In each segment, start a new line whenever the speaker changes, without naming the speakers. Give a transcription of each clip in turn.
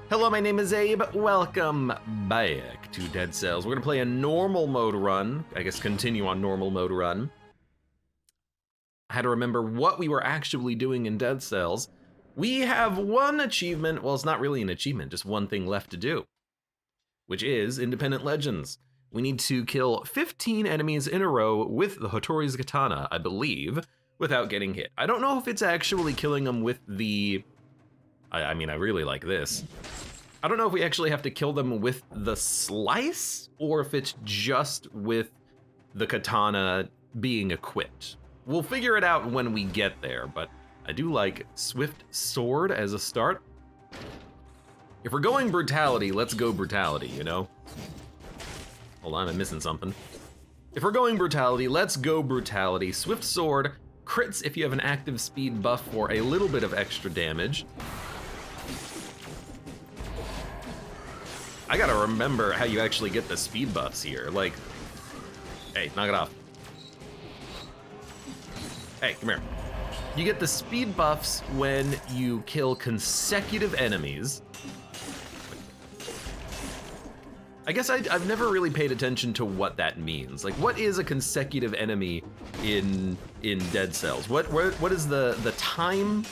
Hello, my name is Abe. Welcome back to Dead Cells. We're gonna play a normal mode run. I guess continue on normal mode run. I had to remember what we were actually doing in Dead Cells. We have one achievement, well, it's not really an achievement, just one thing left to do, which is Independent Legends. We need to kill 15 enemies in a row with the Hattori's Katana, I believe, without getting hit. I don't know if it's actually killing them with the... I mean, I really like this. I don't know if we actually have to kill them with the slice, or if it's just with the katana being equipped. We'll figure it out when we get there, but I do like Swift Sword as a start. If we're going brutality, let's go brutality, you know? Hold on, I'm missing something. If we're going brutality, let's go brutality. Swift Sword crits if you have an active speed buff for a little bit of extra damage. I gotta remember how you actually get the speed buffs here. Like, hey, knock it off. Hey, come here. You get the speed buffs when you kill consecutive enemies. I guess I've never really paid attention to what that means. Like, what is a consecutive enemy in Dead Cells? What is the time?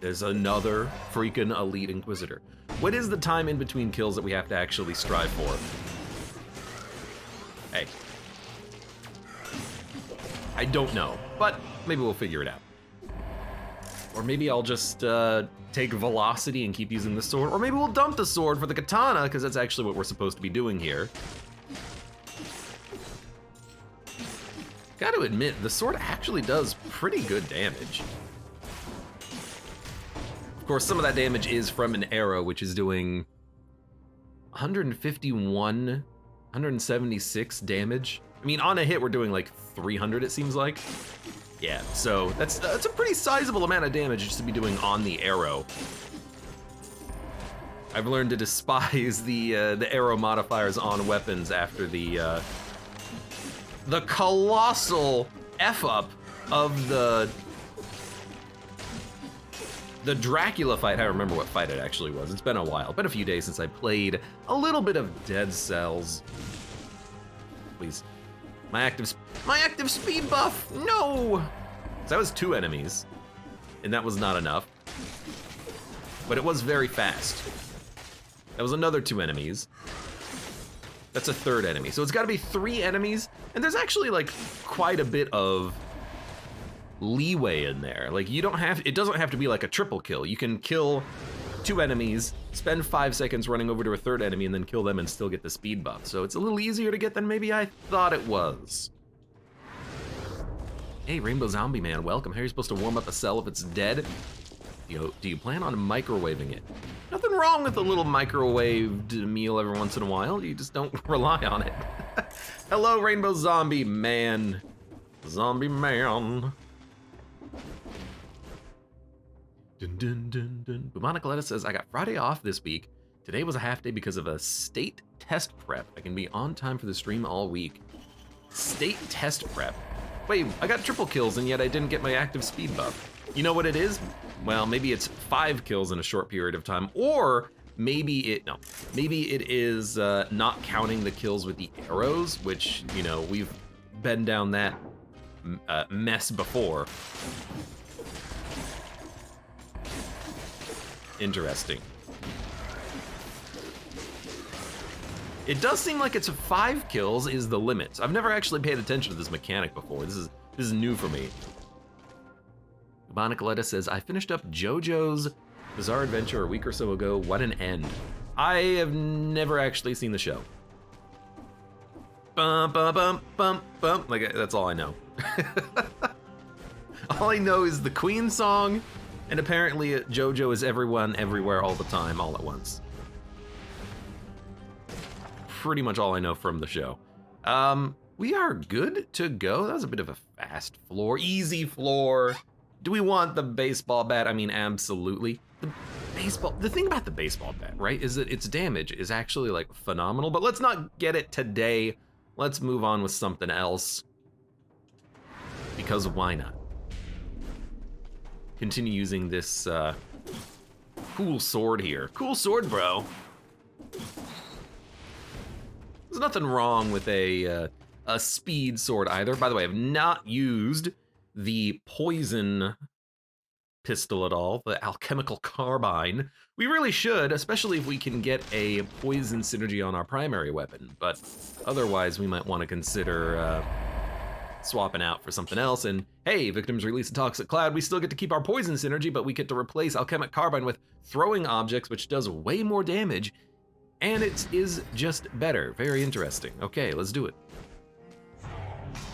There's another freaking Elite Inquisitor. What is the time in between kills that we have to actually strive for? Hey. I don't know, but maybe we'll figure it out. Or maybe I'll just take velocity and keep using the sword, or maybe we'll dump the sword for the katana, because that's actually what we're supposed to be doing here. Gotta admit, the sword actually does pretty good damage. Of course, some of that damage is from an arrow, which is doing 151, 176 damage. I mean, on a hit, we're doing like 300, it seems like. Yeah, so that's a pretty sizable amount of damage just to be doing on the arrow. I've learned to despise the arrow modifiers on weapons after the colossal F-up of the Dracula fight. I don't remember what fight it actually was. It's been a while. Been a few days since I played a little bit of Dead Cells. Please. My active speed buff, no! So that was 2 enemies, and that was not enough. But it was very fast. That was another 2 enemies. That's a 3rd enemy. So it's gotta be 3 enemies, and there's actually like quite a bit of leeway in there. Like it doesn't have to be like a triple kill. You can kill 2 enemies, spend 5 seconds running over to a 3rd enemy, and then kill them and still get the speed buff. So it's a little easier to get than maybe I thought it was. Hey, Rainbow Zombie Man, welcome. How are you supposed to warm up a cell if it's dead? Do you plan on microwaving it? Nothing wrong with a little microwaved meal every once in a while. You just don't rely on it. Hello, Rainbow Zombie Man. Zombie Man. Dun, dun, dun, dun. Bubonic Lettuce says, I got Friday off this week. Today was a half day because of a state test prep. I can be on time for the stream all week. State test prep. Wait, I got triple kills and yet I didn't get my active speed buff. You know what it is? Well, maybe it's 5 kills in a short period of time, or maybe it is not counting the kills with the arrows, which, you know, we've been down that mess before. Interesting. It does seem like it's 5 kills is the limit. I've never actually paid attention to this mechanic before. This is new for me. Bubonic Lettuce says, I finished up JoJo's Bizarre Adventure a week or so ago. What an end. I have never actually seen the show. Bum, bum, bum, bum, bum. Like, that's all I know. All I know is the Queen song, and apparently JoJo is everyone, everywhere, all the time, all at once. Pretty much all I know from the show. We are good to go. That was a bit of a fast floor, easy floor. Do we want the baseball bat? I mean, absolutely. The thing about the baseball bat, right, is that its damage is actually like phenomenal, but let's not get it today. Let's move on with something else. Because why not? Continue using this cool sword here. Cool sword, bro. There's nothing wrong with a speed sword either. By the way, I've not used the poison pistol at all, the alchemical carbine. We really should, especially if we can get a poison synergy on our primary weapon, but otherwise we might want to consider swapping out for something else. And hey, victims release a toxic cloud, we still get to keep our poison synergy, but we get to replace alchemic carbine with throwing objects, which does way more damage, and it is just better. Very interesting. Okay, let's do it.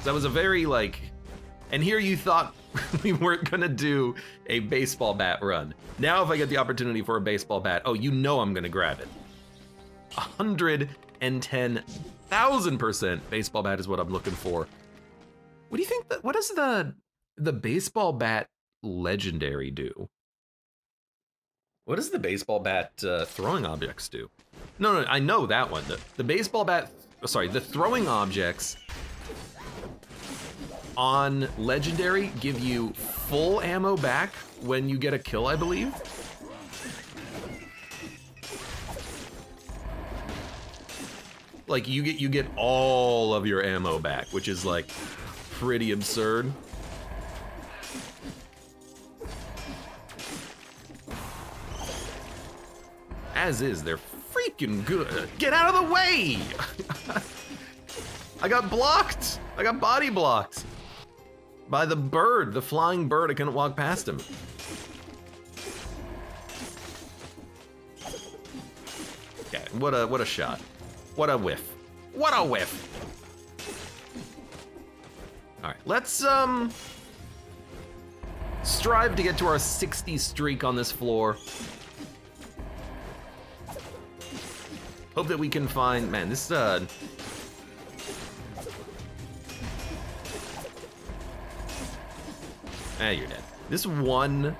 That was a very and here you thought we weren't gonna do a baseball bat run. Now if I get the opportunity for a baseball bat, oh, you know I'm gonna grab it. 110,000% baseball bat is what I'm looking for. What do you think, what does the baseball bat legendary do? What does the baseball bat throwing objects do? No, I know that one. The baseball bat, sorry, the throwing objects on legendary give you full ammo back when you get a kill, I believe. Like you get all of your ammo back, which is like pretty absurd. As is, they're freaking good. Get out of the way! I got blocked. I got body blocked by the bird, the flying bird. I couldn't walk past him. Okay, what a shot. What a whiff. What a whiff. All right, let's strive to get to our 60 streak on this floor. Hope that we can find, man, this you're dead. This one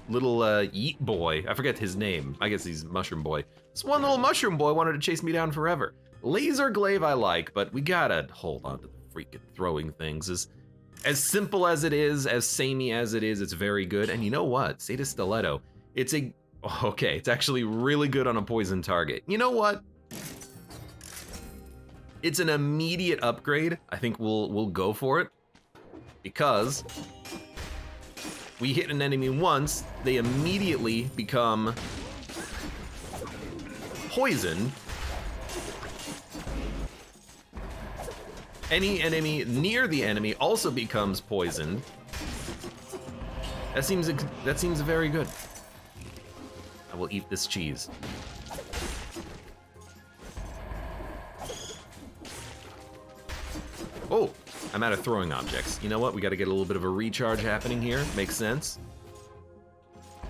little yeet boy, I forget his name. I guess he's Mushroom Boy. This one little Mushroom Boy wanted to chase me down forever. Laser glaive I like, but we gotta hold on to the freaking throwing things. As simple as it is, as samey as it is, it's very good. And you know what? Sata Stiletto, it's actually really good on a poison target. You know what? It's an immediate upgrade. I think we'll go for it, because we hit an enemy once, they immediately become poisoned. Any enemy near the enemy also becomes poisoned. That seems very good. I will eat this cheese. Oh, I'm out of throwing objects. You know what? We got to get a little bit of a recharge happening here. Makes sense.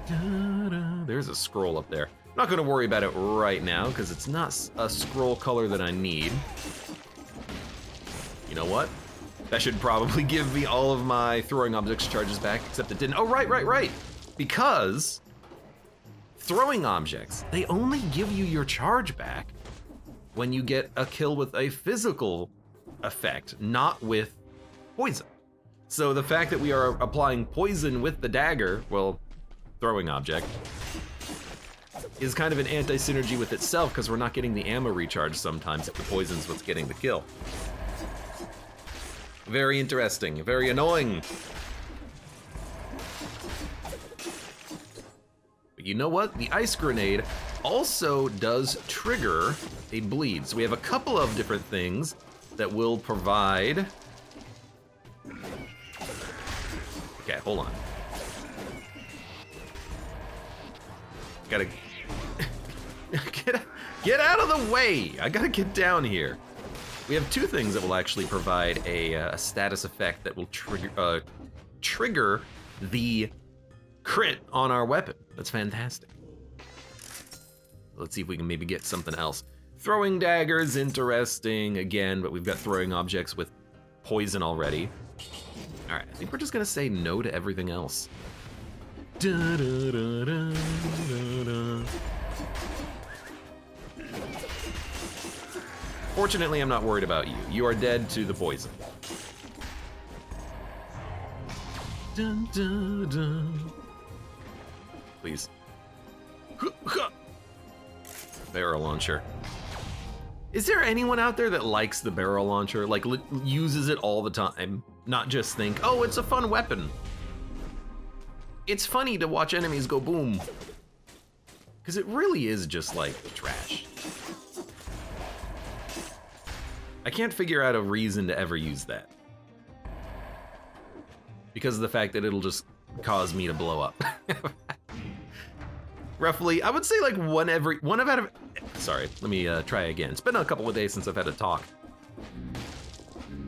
There's a scroll up there. I'm not going to worry about it right now because it's not a scroll color that I need. You know what? That should probably give me all of my throwing objects charges back, except it didn't. Oh, right. Because throwing objects, they only give you your charge back when you get a kill with a physical effect, not with poison. So the fact that we are applying poison with the dagger, well, throwing object, is kind of an anti-synergy with itself because we're not getting the ammo recharge sometimes if the poison's what's getting the kill. Very interesting, very annoying. But you know what? The ice grenade also does trigger a bleed. So we have a couple of different things that will provide. Okay, hold on. Gotta get out of the way. I gotta get down here. We have two things that will actually provide a status effect that will trigger the crit on our weapon. That's fantastic. Let's see if we can maybe get something else. Throwing daggers, interesting again, but we've got throwing objects with poison already. All right, I think we're just gonna say no to everything else. Fortunately, I'm not worried about you. You are dead to the poison. Please. Barrel launcher. Is there anyone out there that likes the barrel launcher? Like, uses it all the time? Not just think, oh, it's a fun weapon. It's funny to watch enemies go boom. Because it really is just like trash. I can't figure out a reason to ever use that. Because of the fact that it'll just cause me to blow up. Roughly, I would say like sorry, let me try again. It's been a couple of days since I've had a talk.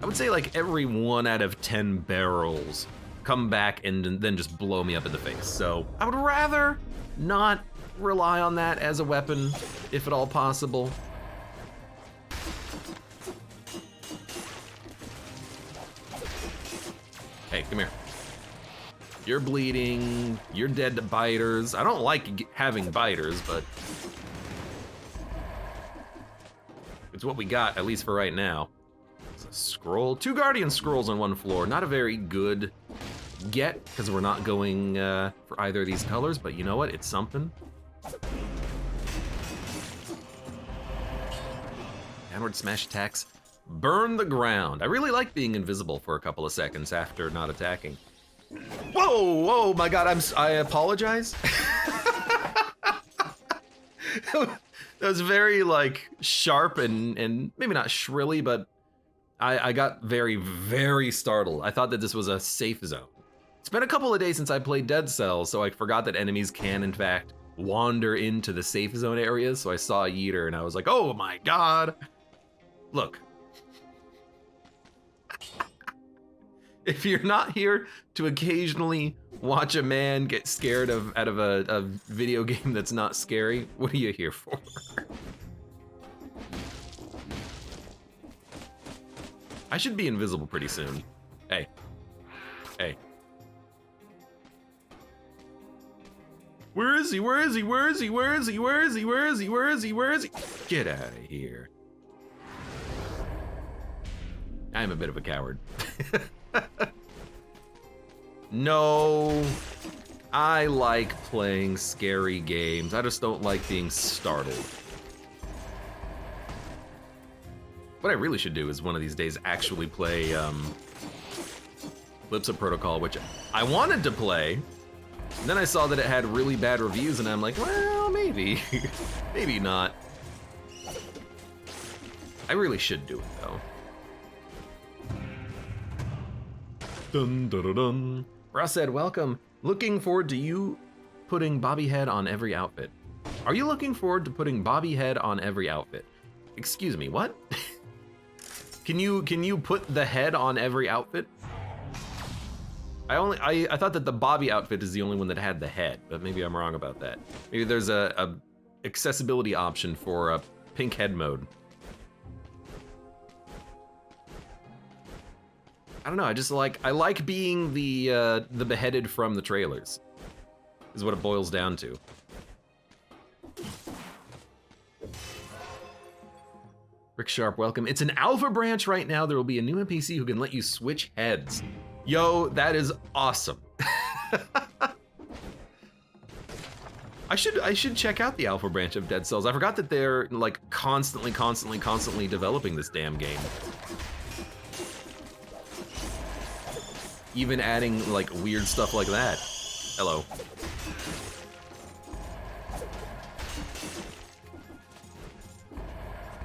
I would say like every 1 out of 10 barrels come back and then just blow me up in the face. So I would rather not rely on that as a weapon, if at all possible. Hey, come here. You're bleeding, you're dead to biters. I don't like having biters, but it's what we got, at least for right now. It's a scroll, 2 Guardian Scrolls on 1 floor. Not a very good get, because we're not going for either of these colors, but you know what, it's something. Downward smash attacks, burn the ground. I really like being invisible for a couple of seconds after not attacking. Whoa, whoa, my God, I apologize. That was very like sharp and maybe not shrilly, but I got very, very startled. I thought that this was a safe zone. It's been a couple of days since I played Dead Cells, so I forgot that enemies can in fact wander into the safe zone areas. So I saw a yeeter and I was like, oh my God. Look. If you're not here to occasionally watch a man get scared out of a video game that's not scary, what are you here for? I should be invisible pretty soon. Hey. Hey. Where is he? Where is he? Where is he? Where is he? Where is he? Where is he? Where is he? Where is he? Get out of here. I'm a bit of a coward. No, I like playing scary games. I just don't like being startled. What I really should do is one of these days actually play Calypso Protocol, which I wanted to play. And then I saw that it had really bad reviews and I'm like, well, maybe, maybe not. I really should do it though. Dun, dun, dun, dun. Ross said, welcome. Looking forward to you putting Bobby head on every outfit. Are you looking forward to putting Bobby head on every outfit? Excuse me, what? Can you put the head on every outfit? I thought that the Bobby outfit is the only one that had the head, but maybe I'm wrong about that. Maybe there's a accessibility option for a pink head mode. I don't know, I like being the beheaded from the trailers, is what it boils down to. Rick Sharp, welcome. It's an alpha branch right now. There will be a new NPC who can let you switch heads. Yo, that is awesome. I should check out the alpha branch of Dead Cells. I forgot that they're like constantly developing this damn game. Even adding like weird stuff like that. Hello.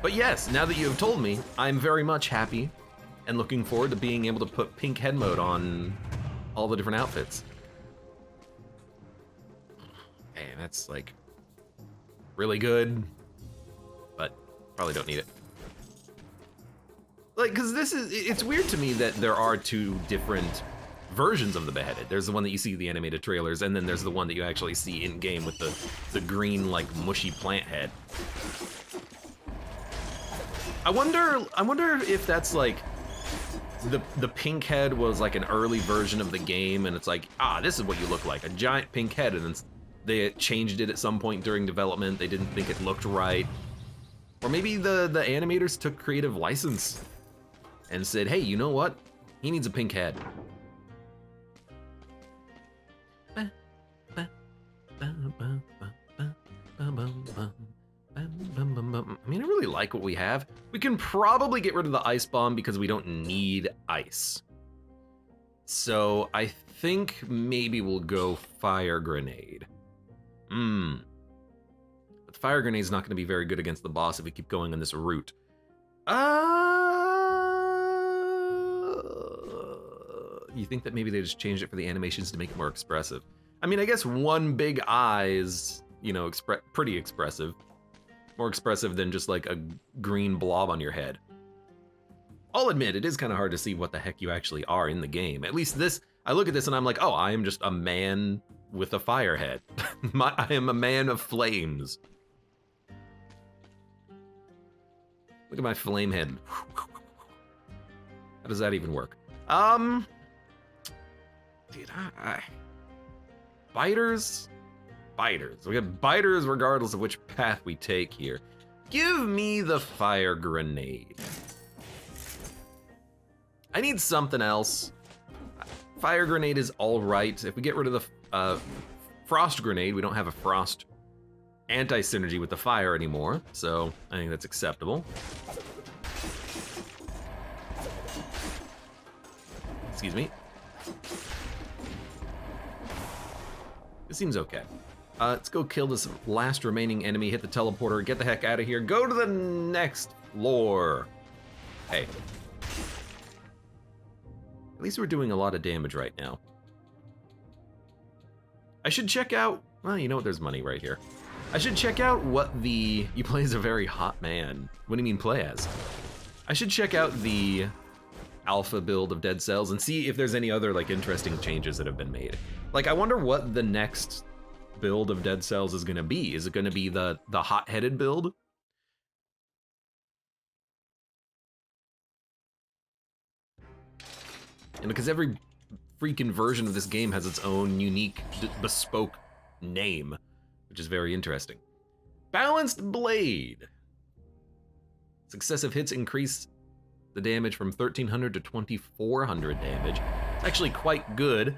But yes, now that you have told me, I'm very much happy and looking forward to being able to put pink head mode on all the different outfits. Man, that's like really good, but probably don't need it. Like, cause it's weird to me that there are 2 different versions of the beheaded. There's the one that you see in the animated trailers, and then there's the one that you actually see in game with the green, like, mushy plant head. I wonder if that's like the pink head was like an early version of the game, and it's like, this is what you look like, a giant pink head, and then they changed it at some point during development. They didn't think it looked right, or maybe the animators took creative license and said, hey, you know what? He needs a pink head. I mean, I really like what we have. We can probably get rid of the ice bomb because we don't need ice. So I think maybe we'll go fire grenade. But the fire grenade's not going to be very good against the boss if we keep going on this route. You think that maybe they just changed it for the animations to make it more expressive? I mean, I guess one big eye is, you know, pretty expressive. More expressive than just like a green blob on your head. I'll admit, it is kind of hard to see what the heck you actually are in the game. At least this, I look at this and I'm like, oh, I am just a man with a fire head. I am a man of flames. Look at my flame head. How does that even work? Dude, biters? Biters. We got biters regardless of which path we take here. Give me the fire grenade. I need something else. Fire grenade is all right. If we get rid of the frost grenade, we don't have a frost anti-synergy with the fire anymore, so I think that's acceptable. Excuse me. This seems okay. Let's go kill this last remaining enemy, hit the teleporter, get the heck out of here, go to the next floor. Hey. At least we're doing a lot of damage right now. I should check out, well, you know what, there's money right here. I should check out what the, you play as a very hot man. What do you mean play as? I should check out the alpha build of Dead Cells and see if there's any other like interesting changes that have been made. Like, I wonder what the next build of Dead Cells is gonna be. Is it gonna be the hot-headed build? And because every freaking version of this game has its own unique, bespoke name, which is very interesting. Balanced Blade. Successive hits increase the damage from 1300 to 2400 damage. It's actually quite good.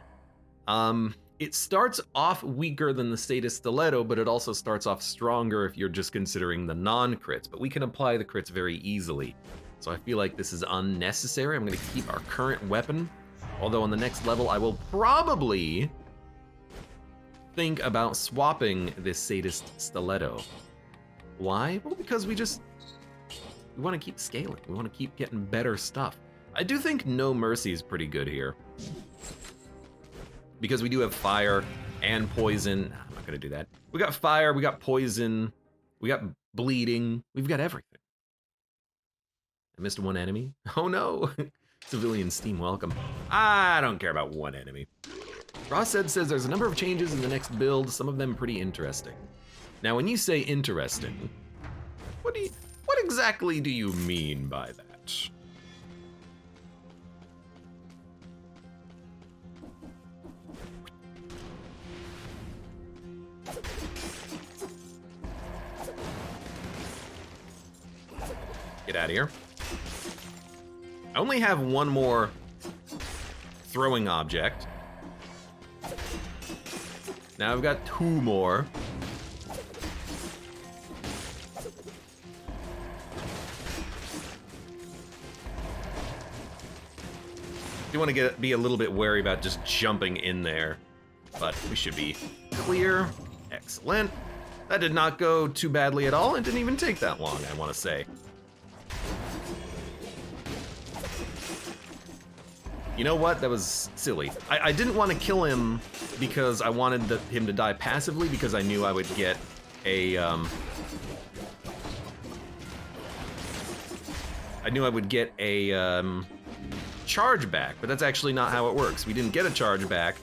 It starts off weaker than the status stiletto, but it also starts off stronger if you're just considering the non-crits, but we can apply the crits very easily. So I feel like this is unnecessary. I'm gonna keep our current weapon, although on the next level I will probably think about swapping this sadist stiletto. Why? Well, because we want to keep scaling. We want to keep getting better stuff. I do think No Mercy is pretty good here. Because we do have fire and poison. I'm not gonna do that. We got fire, we got poison, we got bleeding, we've got everything. I missed one enemy. Oh no! Civilian Steam welcome. I don't care about one enemy. Rossed says there's a number of changes in the next build, some of them pretty interesting. Now when you say interesting, what exactly do you mean by that? Get out of here. I only have one more throwing object. Now I've got two more. You want to be a little bit wary about just jumping in there, but we should be clear. Excellent. That did not go too badly at all. It didn't even take that long, I want to say. You know what? That was silly. I didn't want to kill him because I wanted him to die passively because I knew I would get a charge back, but that's actually not how it works. We didn't get a charge back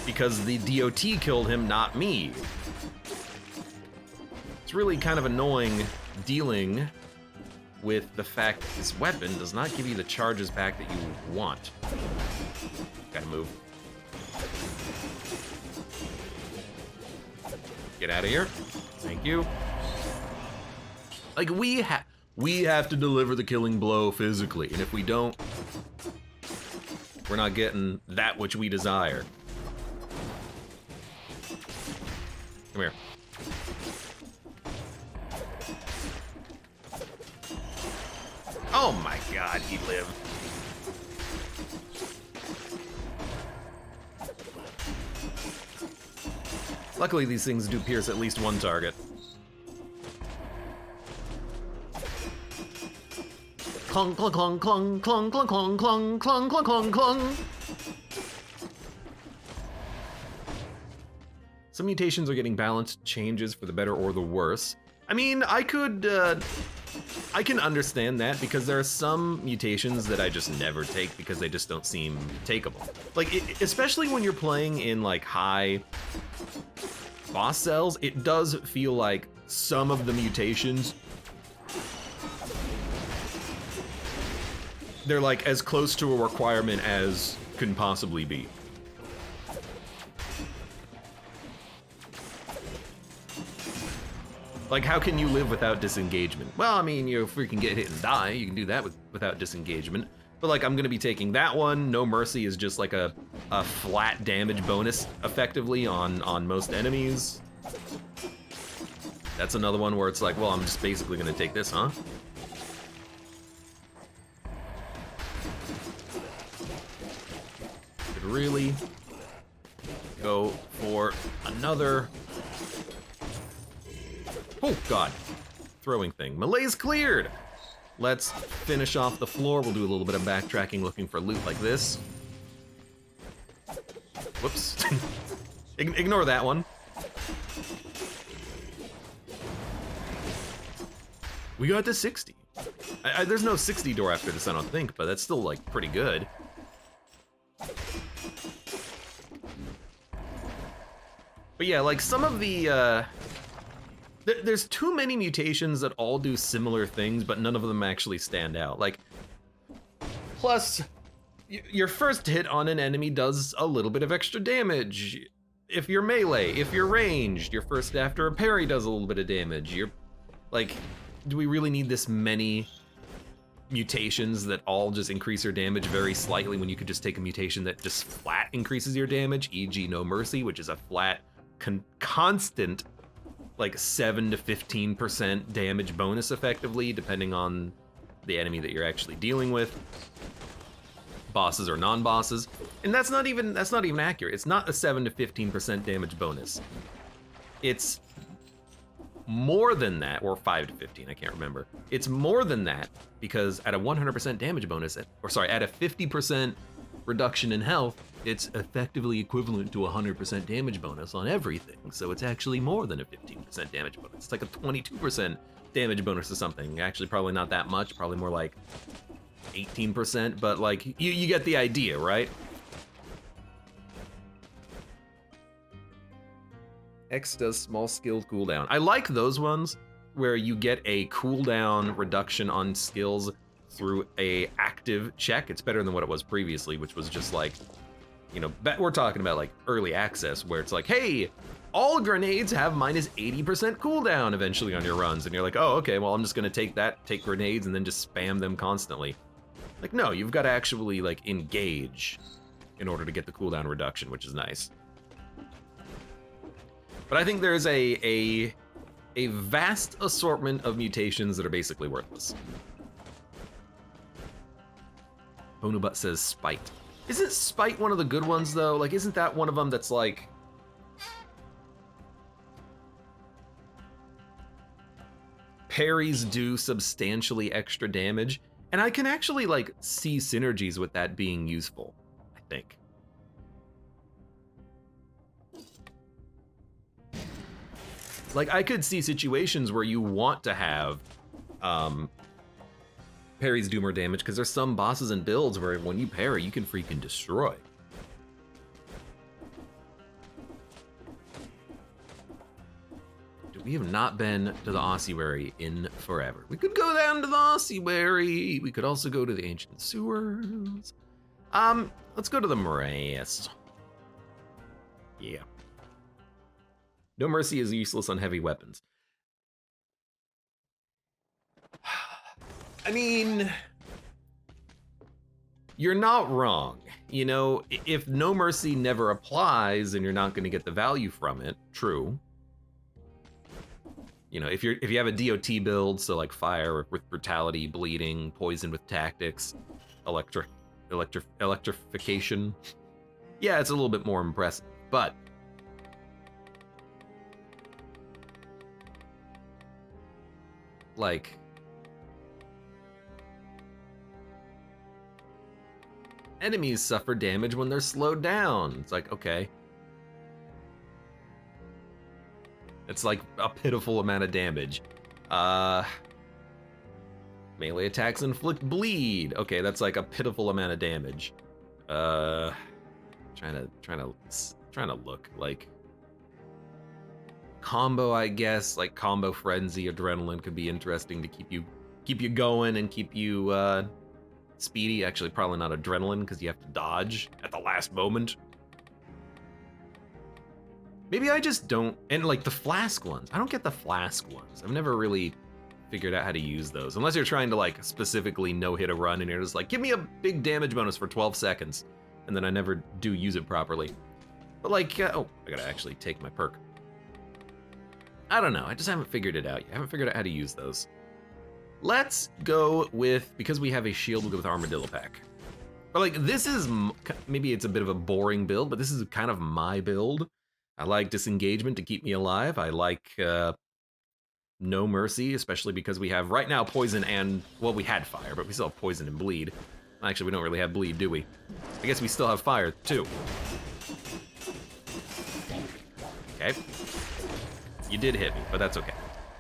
because the DOT killed him, not me. It's really kind of annoying dealing with the fact that this weapon does not give you the charges back that you want. Gotta move. Get out of here. Thank you. Like, we have to deliver the killing blow physically, and if we don't, we're not getting that which we desire. Come here. Oh my god, he lived. Luckily, these things do pierce at least one target. Clong, clong, clong, clong, clong, clong, clong, clong, clong, clong, clong, clong. Some mutations are getting balanced changes for the better or the worse. I mean, I can understand that because there are some mutations that I just never take because they just don't seem takeable. Like, especially when you're playing in like high boss cells, it does feel like some of the mutations, they're like as close to a requirement as can possibly be. Like, how can you live without disengagement? Well, I mean, you freaking get hit and die. You can do that without disengagement. But like, I'm gonna be taking that one. No Mercy is just like a flat damage bonus, effectively, on most enemies. That's another one where it's like, well, I'm just basically gonna take this, huh? Could really go for another. Oh, God. Throwing thing. Melee's cleared. Let's finish off the floor. We'll do a little bit of backtracking looking for loot like this. Whoops. Ignore that one. We got to 60. There's no 60 door after this, I don't think, but that's still, like, pretty good. But yeah, like, some of the, there's too many mutations that all do similar things, but none of them actually stand out. Like, plus, your first hit on an enemy does a little bit of extra damage. If you're melee, if you're ranged, your first after a parry does a little bit of damage. You're, like, do we really need this many mutations that all just increase your damage very slightly when you could just take a mutation that just flat increases your damage, e.g. No Mercy, which is a flat, constant, like 7 to 15% damage bonus effectively, depending on the enemy that you're actually dealing with, bosses or non-bosses. And that's not even accurate. It's not a 7 to 15% damage bonus. It's more than that, or 5 to 15, I can't remember. It's more than that because at a 100% damage bonus, or sorry, at a 50% reduction in health, it's effectively equivalent to a 100% damage bonus on everything. So it's actually more than a 15% damage bonus. It's like a 22% damage bonus or something. Actually, probably not that much, probably more like 18%, but like, you get the idea, right? X does small skill cooldown. I like those ones where you get a cooldown reduction on skills through a active check. It's better than what it was previously, which was just like, you know, we're talking about like early access where it's like, hey, all grenades have minus 80% cooldown eventually on your runs. And you're like, oh, okay, well, I'm just gonna take grenades and then just spam them constantly. Like, no, you've got to actually like engage in order to get the cooldown reduction, which is nice. But I think there's a vast assortment of mutations that are basically worthless. Bonubut says Spite. Isn't Spite one of the good ones though? Like, isn't that one of them that's like, parries do substantially extra damage? And I can actually like see synergies with that being useful, I think. Like, I could see situations where you want to have parries do more damage, because there's some bosses and builds where when you parry, you can freaking destroy. We have not been to the ossuary in forever. We could go down to the ossuary. We could also go to the ancient sewers. Let's go to the morass. Yeah. No Mercy is useless on heavy weapons. I mean, you're not wrong. You know, if No Mercy never applies and you're not going to get the value from it, true. You know, if you have a DOT build, so like fire with brutality, bleeding, poison with tactics, electrification, yeah, it's a little bit more impressive. But like, enemies suffer damage when they're slowed down. It's like, okay. It's like a pitiful amount of damage. Melee attacks inflict bleed. Okay, that's like a pitiful amount of damage. Trying to look like combo, I guess. Like combo frenzy, adrenaline could be interesting to keep you going and keep you speedy. Actually, probably not adrenaline because you have to dodge at the last moment. Maybe I just don't, and like the flask ones, I don't get the flask ones. I've never really figured out how to use those, unless you're trying to like specifically no-hit a run and you're just like, give me a big damage bonus for 12 seconds, and then I never do use it properly. But like, oh, I gotta actually take my perk. I don't know, I just haven't figured it out yet. I haven't figured out how to use those. Let's go with, because we have a shield, we'll go with Armadillo Pack. But like, this is, maybe it's a bit of a boring build, but this is kind of my build. I like disengagement to keep me alive. I like no mercy, especially because we have right now poison and, well, we had fire, but we still have poison and bleed. Actually, we don't really have bleed, do we? I guess we still have fire too. Okay. You did hit me, but that's okay.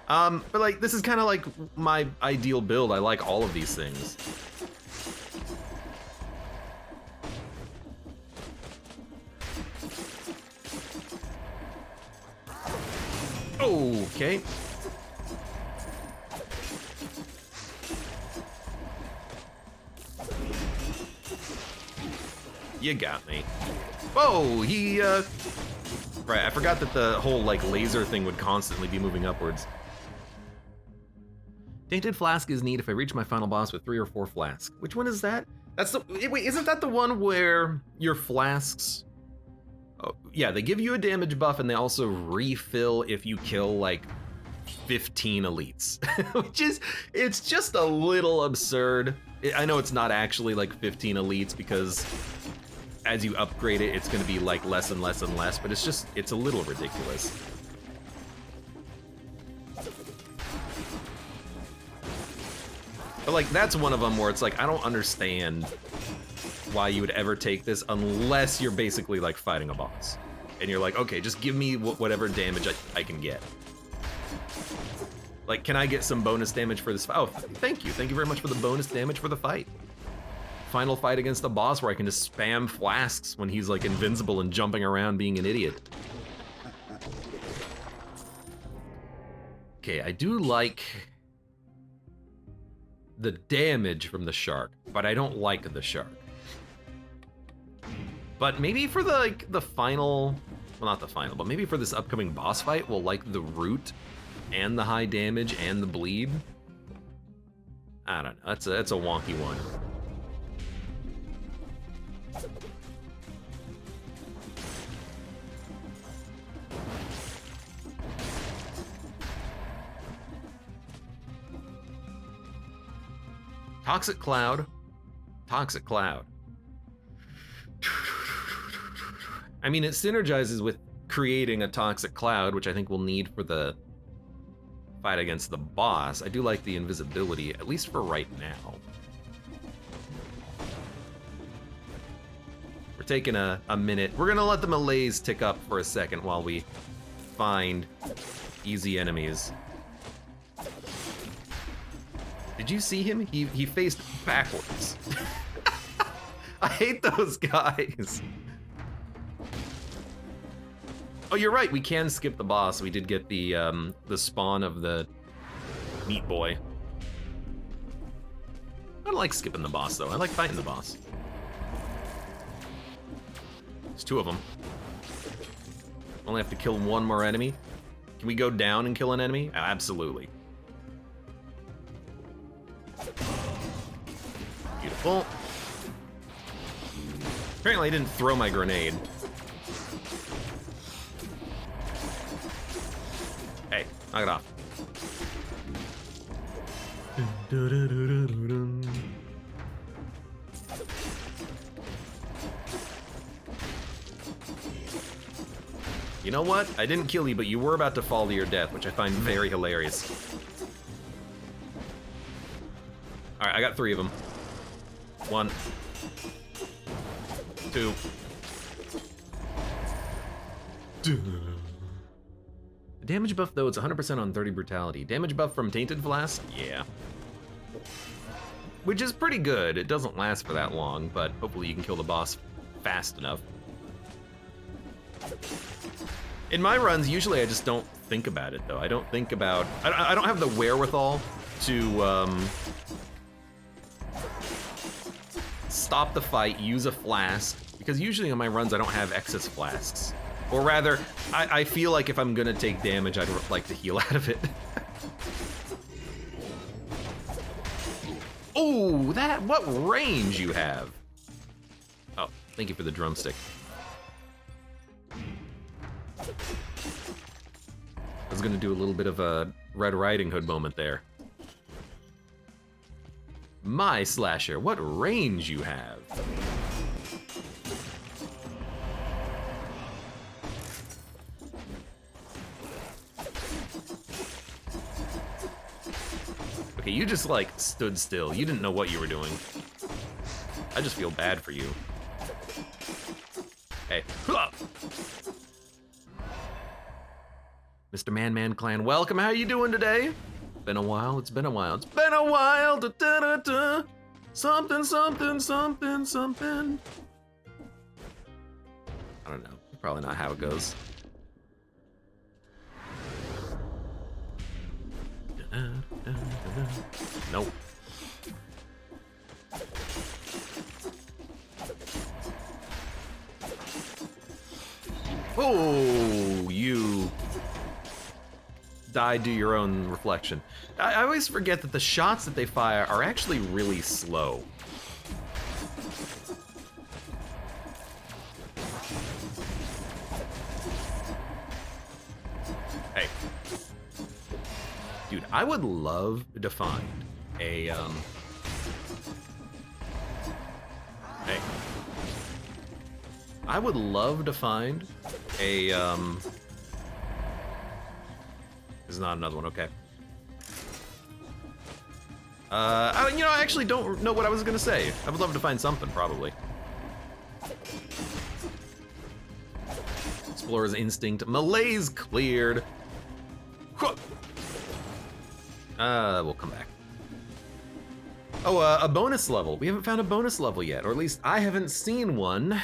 But like, this is kind of like my ideal build. I like all of these things. Okay. You got me. Whoa, he, right, I forgot that the whole, like, laser thing would constantly be moving upwards. Tainted Flask is neat if I reach my final boss with 3 or 4 flasks. Which one is that? That's the, wait, isn't that the one where your flasks... Oh, yeah, they give you a damage buff and they also refill if you kill, like, 15 elites. Which is, it's just a little absurd. I know it's not actually, like, 15 elites because as you upgrade it, it's gonna be, like, less and less and less, but it's just, it's a little ridiculous. But, like, that's one of them where it's like, I don't understand why you would ever take this unless you're basically like fighting a boss. And you're like, okay, just give me whatever damage I can get. Like, can I get some bonus damage for this fight? Oh, thank you. Thank you very much for the bonus damage for the fight. Final fight against the boss where I can just spam flasks when he's like invincible and jumping around being an idiot. Okay, I do like the damage from the shark, but I don't like the shark. But maybe for the, like, the final, well, not the final, but maybe for this upcoming boss fight, we'll like the root and the high damage and the bleed. I don't know, that's a wonky one. Toxic Cloud. Toxic Cloud. I mean, it synergizes with creating a toxic cloud, which I think we'll need for the fight against the boss. I do like the invisibility, at least for right now. We're taking a minute. We're gonna let the melees tick up for a second while we find easy enemies. Did you see him? He faced backwards. I hate those guys. Oh, you're right, we can skip the boss. We did get the spawn of the meat boy. I don't like skipping the boss, though. I like fighting the boss. There's 2 of them. Only have to kill 1 more enemy. Can we go down and kill an enemy? Absolutely. Beautiful. Apparently I didn't throw my grenade. Hey, knock it off. You know what? I didn't kill you, but you were about to fall to your death, which I find very hilarious. All right, I got 3 of them. 1, 2. The damage buff, though, it's 100% on 30 brutality. Damage buff from Tainted Flask? Yeah. Which is pretty good. It doesn't last for that long, but hopefully you can kill the boss fast enough. In my runs, usually I just don't think about it, though. I don't think about... I don't have the wherewithal to stop the fight, use a flask, because usually on my runs I don't have excess flasks. Or rather, I feel like if I'm gonna take damage, I'd like to heal out of it. Oh, what range you have. Oh, thank you for the drumstick. I was gonna do a little bit of a Red Riding Hood moment there. My slasher, what range you have. Okay, you just like stood still. You didn't know what you were doing. I just feel bad for you. Hey. Mr. Man Clan, welcome. How you doing today? Been a while. It's been a while. It's been a while. Da, da, da, da. Something, something, something, something. I don't know. Probably not how it goes. Nope. Oh, you died to your own reflection. I always forget that the shots that they fire are actually really slow. Hey. Dude, I would love to find a, Hey. I would love to find a, There's not another one, okay. I actually don't know what I was gonna say. I would love to find something, probably. Explorer's Instinct. Malaise cleared. We'll come back. Oh, a bonus level. We haven't found a bonus level yet, or at least I haven't seen one.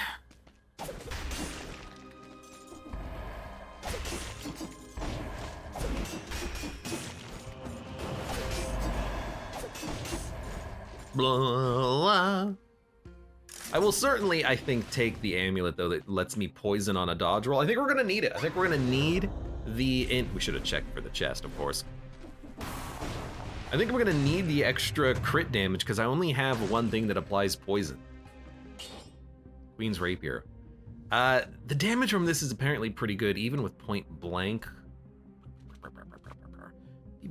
Blah, blah. I will certainly, I think, take the amulet, though, that lets me poison on a dodge roll. I think we're gonna need it. I think we're gonna need the... We should have checked for the chest, of course. I think we're gonna need the extra crit damage, because I only have one thing that applies poison. Queen's Rapier. The damage from this is apparently pretty good, even with point blank.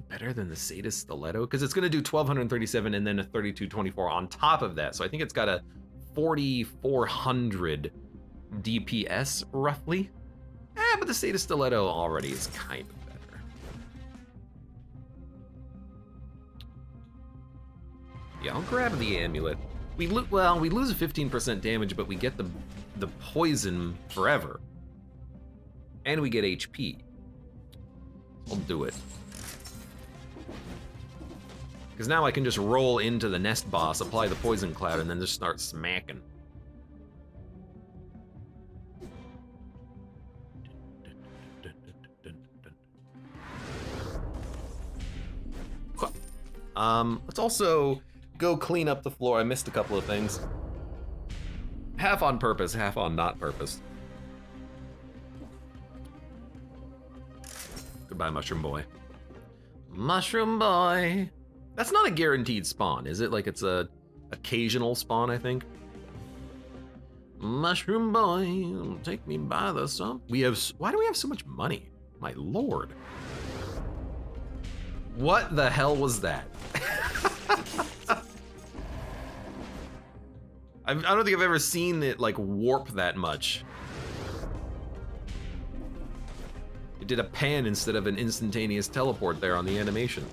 Better than the Sadist Stiletto, because it's going to do 1237 and then a 3224 on top of that. So I think it's got a 4400 DPS roughly. But the Sadist Stiletto already is kind of better. Yeah, I'll grab the amulet. We lose a 15% damage, but we get the poison forever, and we get HP. I'll do it. Because now I can just roll into the nest boss, apply the poison cloud, and then just start smacking. Let's also go clean up the floor. I missed a couple of things. Half on purpose, half on not purpose. Goodbye, Mushroom Boy. Mushroom Boy. That's not a guaranteed spawn, is it? Like it's a occasional spawn, I think. Mushroom Boy, take me by the stump. Why do we have so much money? My lord. What the hell was that? I don't think I've ever seen it like warp that much. It did a pan instead of an instantaneous teleport there on the animation.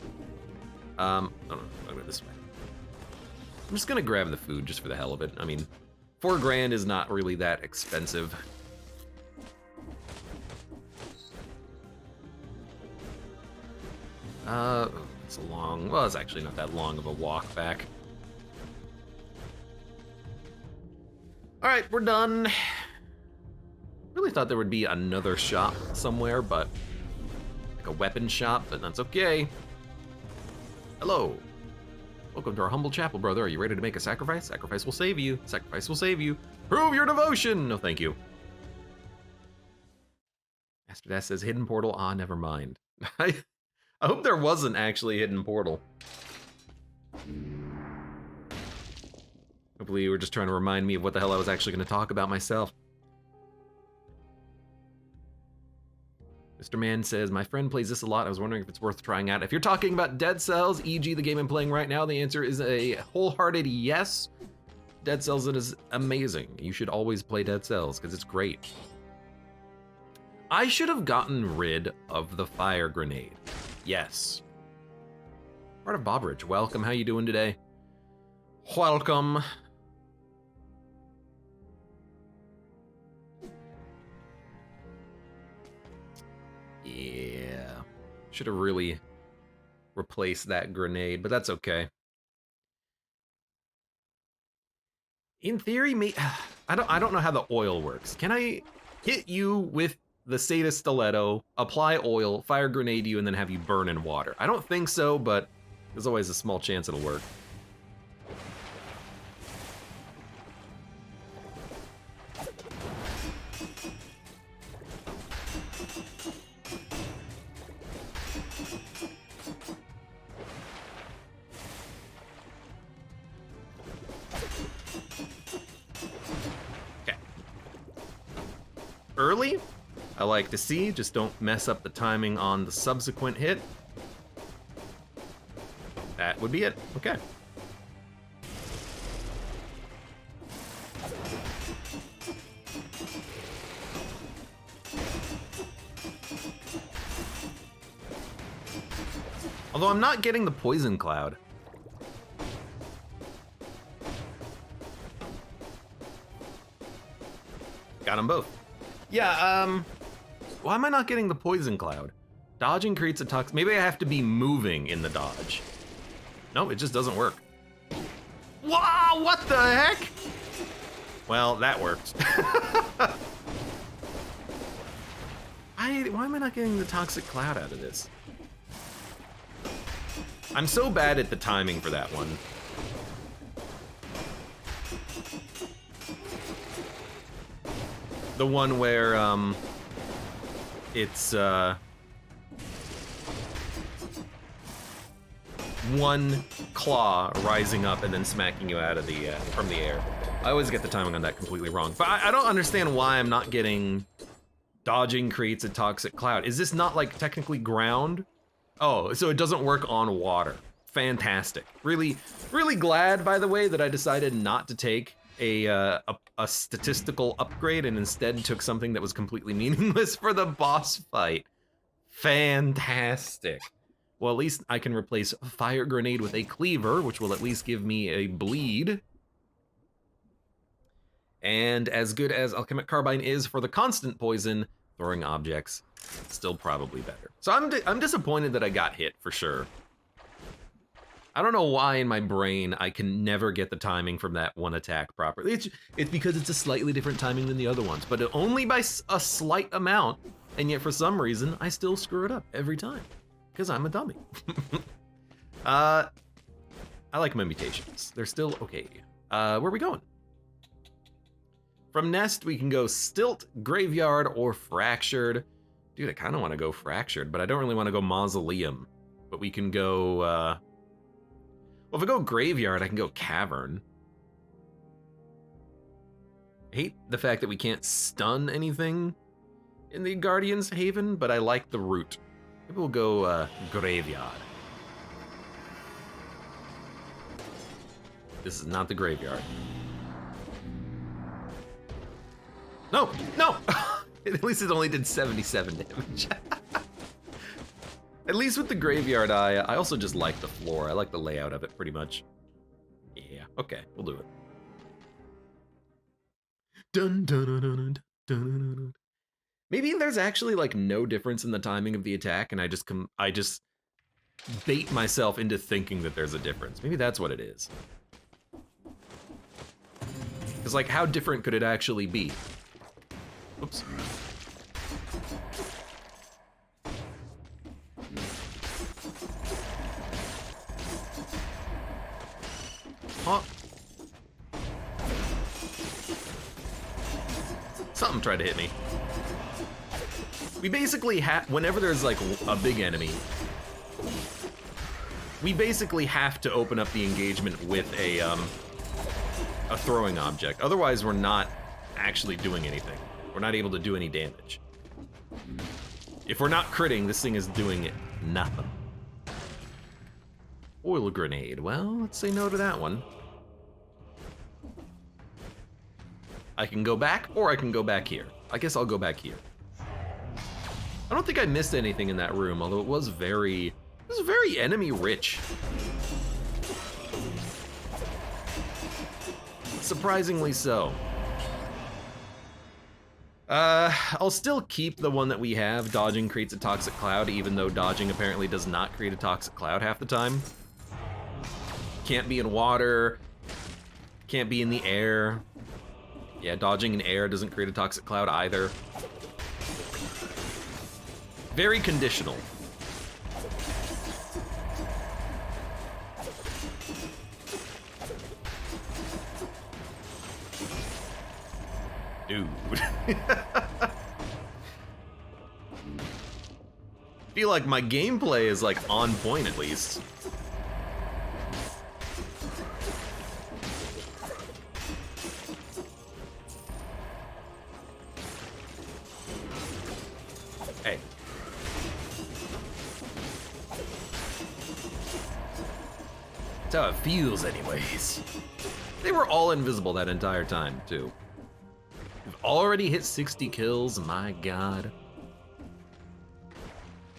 I don't know, I'll go this way. I'm just gonna grab the food just for the hell of it. I mean, $4 grand is not really that expensive. It's a long, well, it's actually not that long of a walk back. All right, we're done. Really thought there would be another shop somewhere, but like a weapon shop, but that's okay. Hello. Welcome to our humble chapel, brother. Are you ready to make a sacrifice? Sacrifice will save you. Sacrifice will save you. Prove your devotion. No, thank you. Master Dash says hidden portal. Ah, never mind. I hope there wasn't actually a hidden portal. Hopefully you were just trying to remind me of what the hell I was actually going to talk about myself. Mr. Man says, my friend plays this a lot. I was wondering if it's worth trying out. If you're talking about Dead Cells, e.g. the game I'm playing right now, the answer is a wholehearted yes. Dead Cells is amazing. You should always play Dead Cells because it's great. I should have gotten rid of the fire grenade. Yes. Part of Bobridge, welcome. How you doing today? Welcome. Yeah, should have really replaced that grenade, but that's okay. In theory, I don't know how the oil works. Can I hit you with the Sata Stiletto, apply oil, fire grenade you, and then have you burn in water? I don't think so, but there's always a small chance it'll work. Early, I like to see, just don't mess up the timing on the subsequent hit. That would be it, okay. Although I'm not getting the poison cloud. Got them both. Yeah, why am I not getting the poison cloud? Dodging creates a toxic. Maybe I have to be moving in the dodge. No, it just doesn't work. Wow, what the heck? Well, that worked. Why am I not getting the toxic cloud out of this? I'm so bad at the timing for that one. The one where, it's, one claw rising up and then smacking you out of the, from the air. I always get the timing on that completely wrong. But I don't understand why I'm not getting dodging creates a toxic cloud. Is this not, like, technically ground? Oh, so it doesn't work on water. Fantastic. Really, really glad, by the way, that I decided not to take a statistical upgrade and instead took something that was completely meaningless for the boss fight. Fantastic. Well, at least I can replace fire grenade with a cleaver, which will at least give me a bleed. And as good as alchemic carbine is for the constant poison, throwing objects, still probably better. So I'm disappointed that I got hit for sure. I don't know why in my brain I can never get the timing from that one attack properly. It's because it's a slightly different timing than the other ones, but only by a slight amount, and yet for some reason I still screw it up every time, because I'm a dummy. I like my mutations. They're still okay. Where are we going? From Nest, we can go Stilt, Graveyard, or Fractured. Dude, I kind of want to go Fractured, but I don't really want to go Mausoleum. But we can go, well, if I go Graveyard, I can go Cavern. I hate the fact that we can't stun anything in the Guardian's Haven, but I like the route. Maybe we'll go Graveyard. This is not the graveyard. No, no! At least it only did 77 damage. At least with the graveyard eye, I also just like the floor. I like the layout of it pretty much. Yeah, okay, we'll do it. Dun, dun, dun, dun, dun, dun, dun. Maybe there's actually like no difference in the timing of the attack, and I just bait myself into thinking that there's a difference. Maybe that's what it is. Because like, how different could it actually be? Oops. Huh. Something tried to hit me. We basically have, whenever there's like a big enemy, we basically have to open up the engagement with a throwing object. Otherwise, we're not actually doing anything. We're not able to do any damage. If we're not critting, this thing is doing nothing. Oil grenade. Well, let's say no to that one. I can go back, or I can go back here. I guess I'll go back here. I don't think I missed anything in that room, although it was very enemy rich. Surprisingly so. I'll still keep the one that we have. Dodging creates a toxic cloud, even though dodging apparently does not create a toxic cloud half the time. Can't be in water, can't be in the air. Yeah, dodging in air doesn't create a toxic cloud either. Very conditional. Dude. Feel like my gameplay is like on point at least. Hey. That's how it feels anyways. They were all invisible that entire time too. We've already hit 60 kills, my god.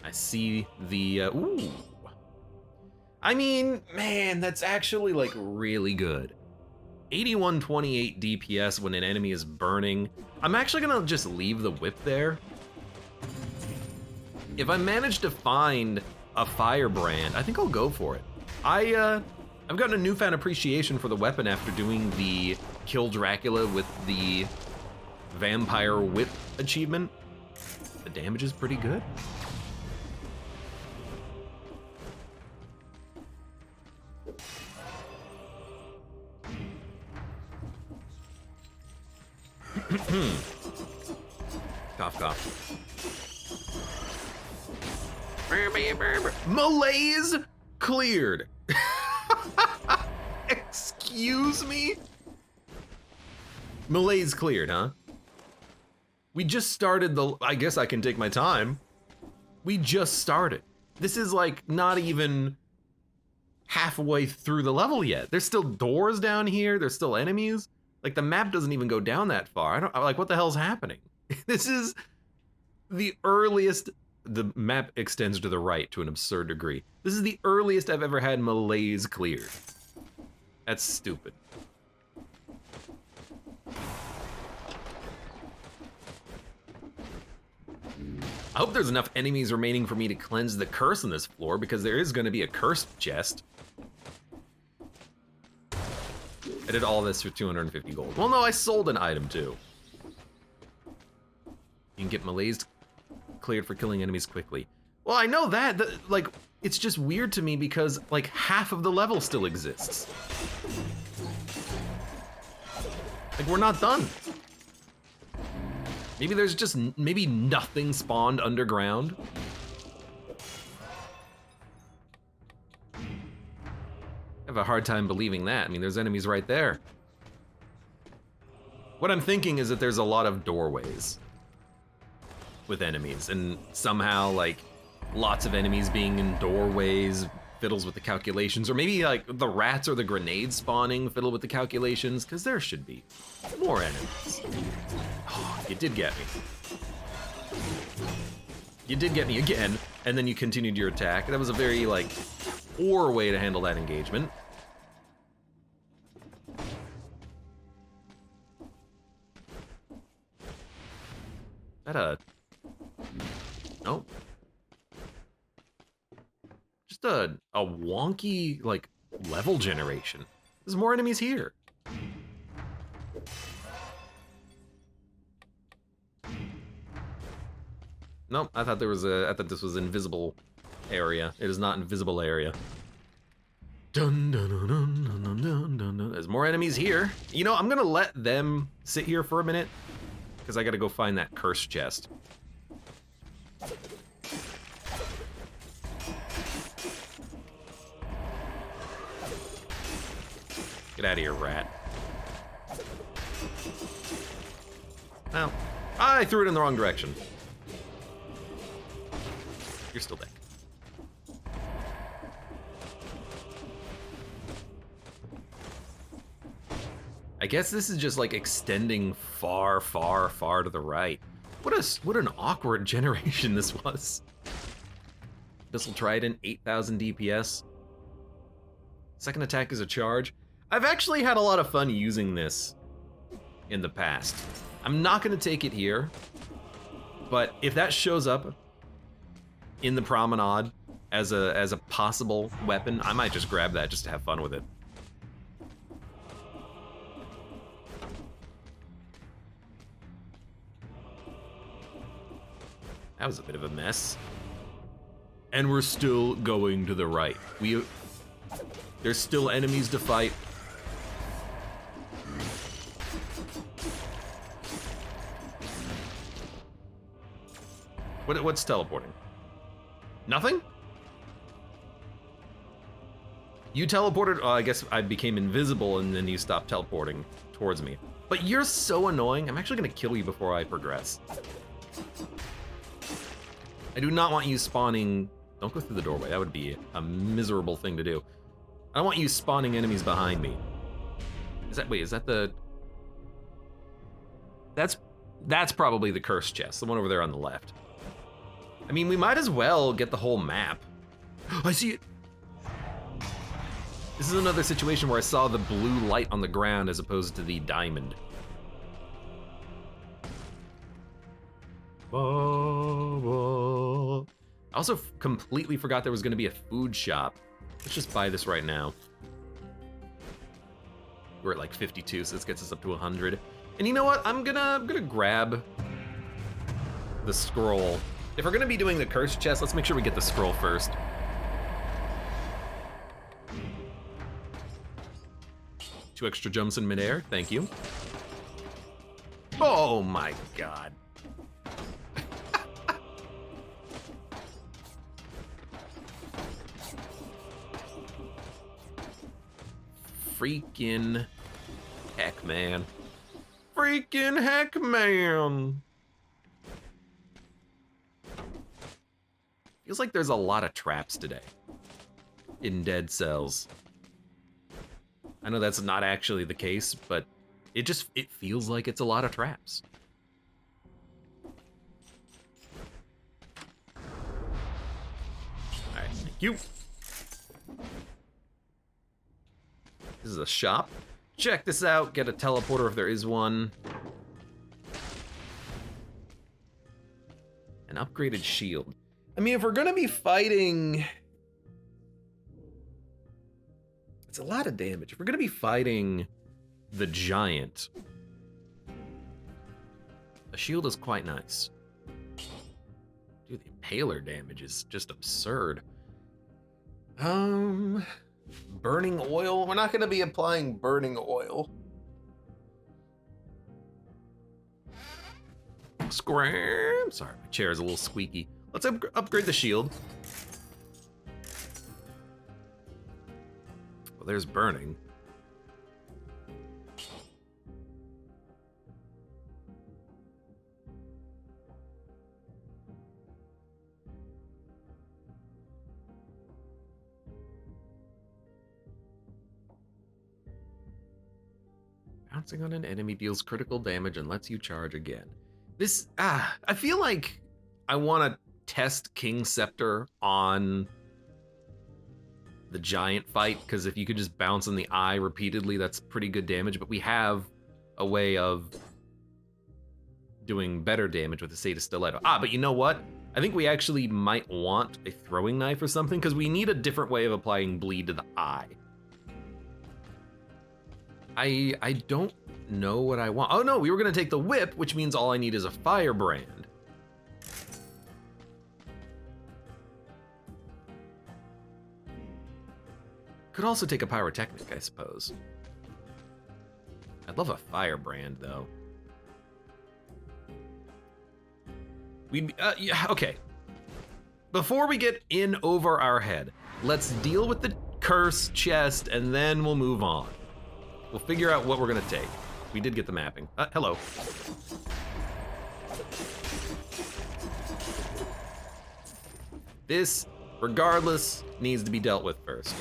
I see the, ooh. I mean, man, that's actually like really good. 8128 DPS when an enemy is burning. I'm actually gonna just leave the whip there. If I manage to find a firebrand, I think I'll go for it. I've gotten a newfound appreciation for the weapon after doing the Kill Dracula with the Vampire Whip achievement. The damage is pretty good. Cough, cough. Malaise cleared. Excuse me? Malaise cleared, huh? We just started the, I guess I can take my time. We just started. This is like not even halfway through the level yet. There's still doors down here. There's still enemies. Like the map doesn't even go down that far. I'm like, what the hell's happening? This is the earliest, the map extends to the right to an absurd degree. This is the earliest I've ever had malaise cleared. That's stupid. I hope there's enough enemies remaining for me to cleanse the curse on this floor, because there is going to be a cursed chest. I did all this for 250 gold. Well, no, I sold an item too. You can get malaise cleared for killing enemies quickly. Well, I know that, like, it's just weird to me because like half of the level still exists. Like, we're not done. Maybe there's just, maybe nothing spawned underground. I have a hard time believing that. I mean, there's enemies right there. What I'm thinking is that there's a lot of doorways with enemies, and somehow like lots of enemies being in doorways fiddles with the calculations, or maybe like the rats or the grenades spawning fiddle with the calculations, because there should be more enemies. Oh, you did get me. You did get me again, and then you continued your attack. That was a very, like, poor way to handle that engagement. That nope. Just a wonky, like, level generation. There's more enemies here. Nope, I thought this was invisible area. It is not invisible area. Dun, dun, dun, dun, dun, dun, dun, dun. There's more enemies here. You know, I'm gonna let them sit here for a minute, because I gotta go find that cursed chest. Get out of here, rat. Well, I threw it in the wrong direction. You're still dead. I guess this is just like extending far, far, far to the right. What an awkward generation this was. Missile Trident, 8,000 DPS. Second attack is a charge. I've actually had a lot of fun using this in the past. I'm not gonna take it here, but if that shows up in the promenade as a possible weapon, I might just grab that just to have fun with it. That was a bit of a mess. And we're still going to the right. There's still enemies to fight. What's teleporting? Nothing? You teleported? Oh, I guess I became invisible and then you stopped teleporting towards me. But you're so annoying. I'm actually gonna kill you before I progress. I do not want you spawning. Don't go through the doorway. That would be a miserable thing to do. I don't want you spawning enemies behind me. Wait, is that the... That's probably the cursed chest, the one over there on the left. I mean, we might as well get the whole map. I see it. This is another situation where I saw the blue light on the ground as opposed to the diamond. I also completely forgot there was gonna be a food shop. Let's just buy this right now. We're at like 52, so this gets us up to 100. And you know what? I'm gonna grab the scroll. If we're gonna be doing the cursed chest, let's make sure we get the scroll first. Two extra jumps in midair, thank you. Oh my god. Freaking heck, man. Freaking heck, man. Feels like there's a lot of traps today in Dead Cells. I know that's not actually the case, but it feels like it's a lot of traps. All right, thank you. This is a shop. Check this out, get a teleporter if there is one. An upgraded shield. I mean, if we're gonna be fighting... It's a lot of damage. If we're gonna be fighting the giant, a shield is quite nice. Dude, the impaler damage is just absurd. Burning oil? We're not gonna be applying burning oil. Scram! Sorry, my chair is a little squeaky. Let's upgrade the shield. Well, there's burning. Bouncing on an enemy deals critical damage and lets you charge again. This, I feel like I want to test King Scepter on the giant fight, because if you could just bounce on the eye repeatedly, that's pretty good damage, but we have a way of doing better damage with the Sadist Stiletto. But you know what? I think we actually might want a throwing knife or something, because we need a different way of applying bleed to the eye. I don't know what I want. Oh no, we were gonna take the whip, which means all I need is a firebrand. Could also take a pyrotechnic, I suppose. I'd love a firebrand, though. Yeah, okay. Before we get in over our head, let's deal with the curse chest, and then we'll move on. We'll figure out what we're gonna take. We did get the mapping. Hello. This, regardless, needs to be dealt with first.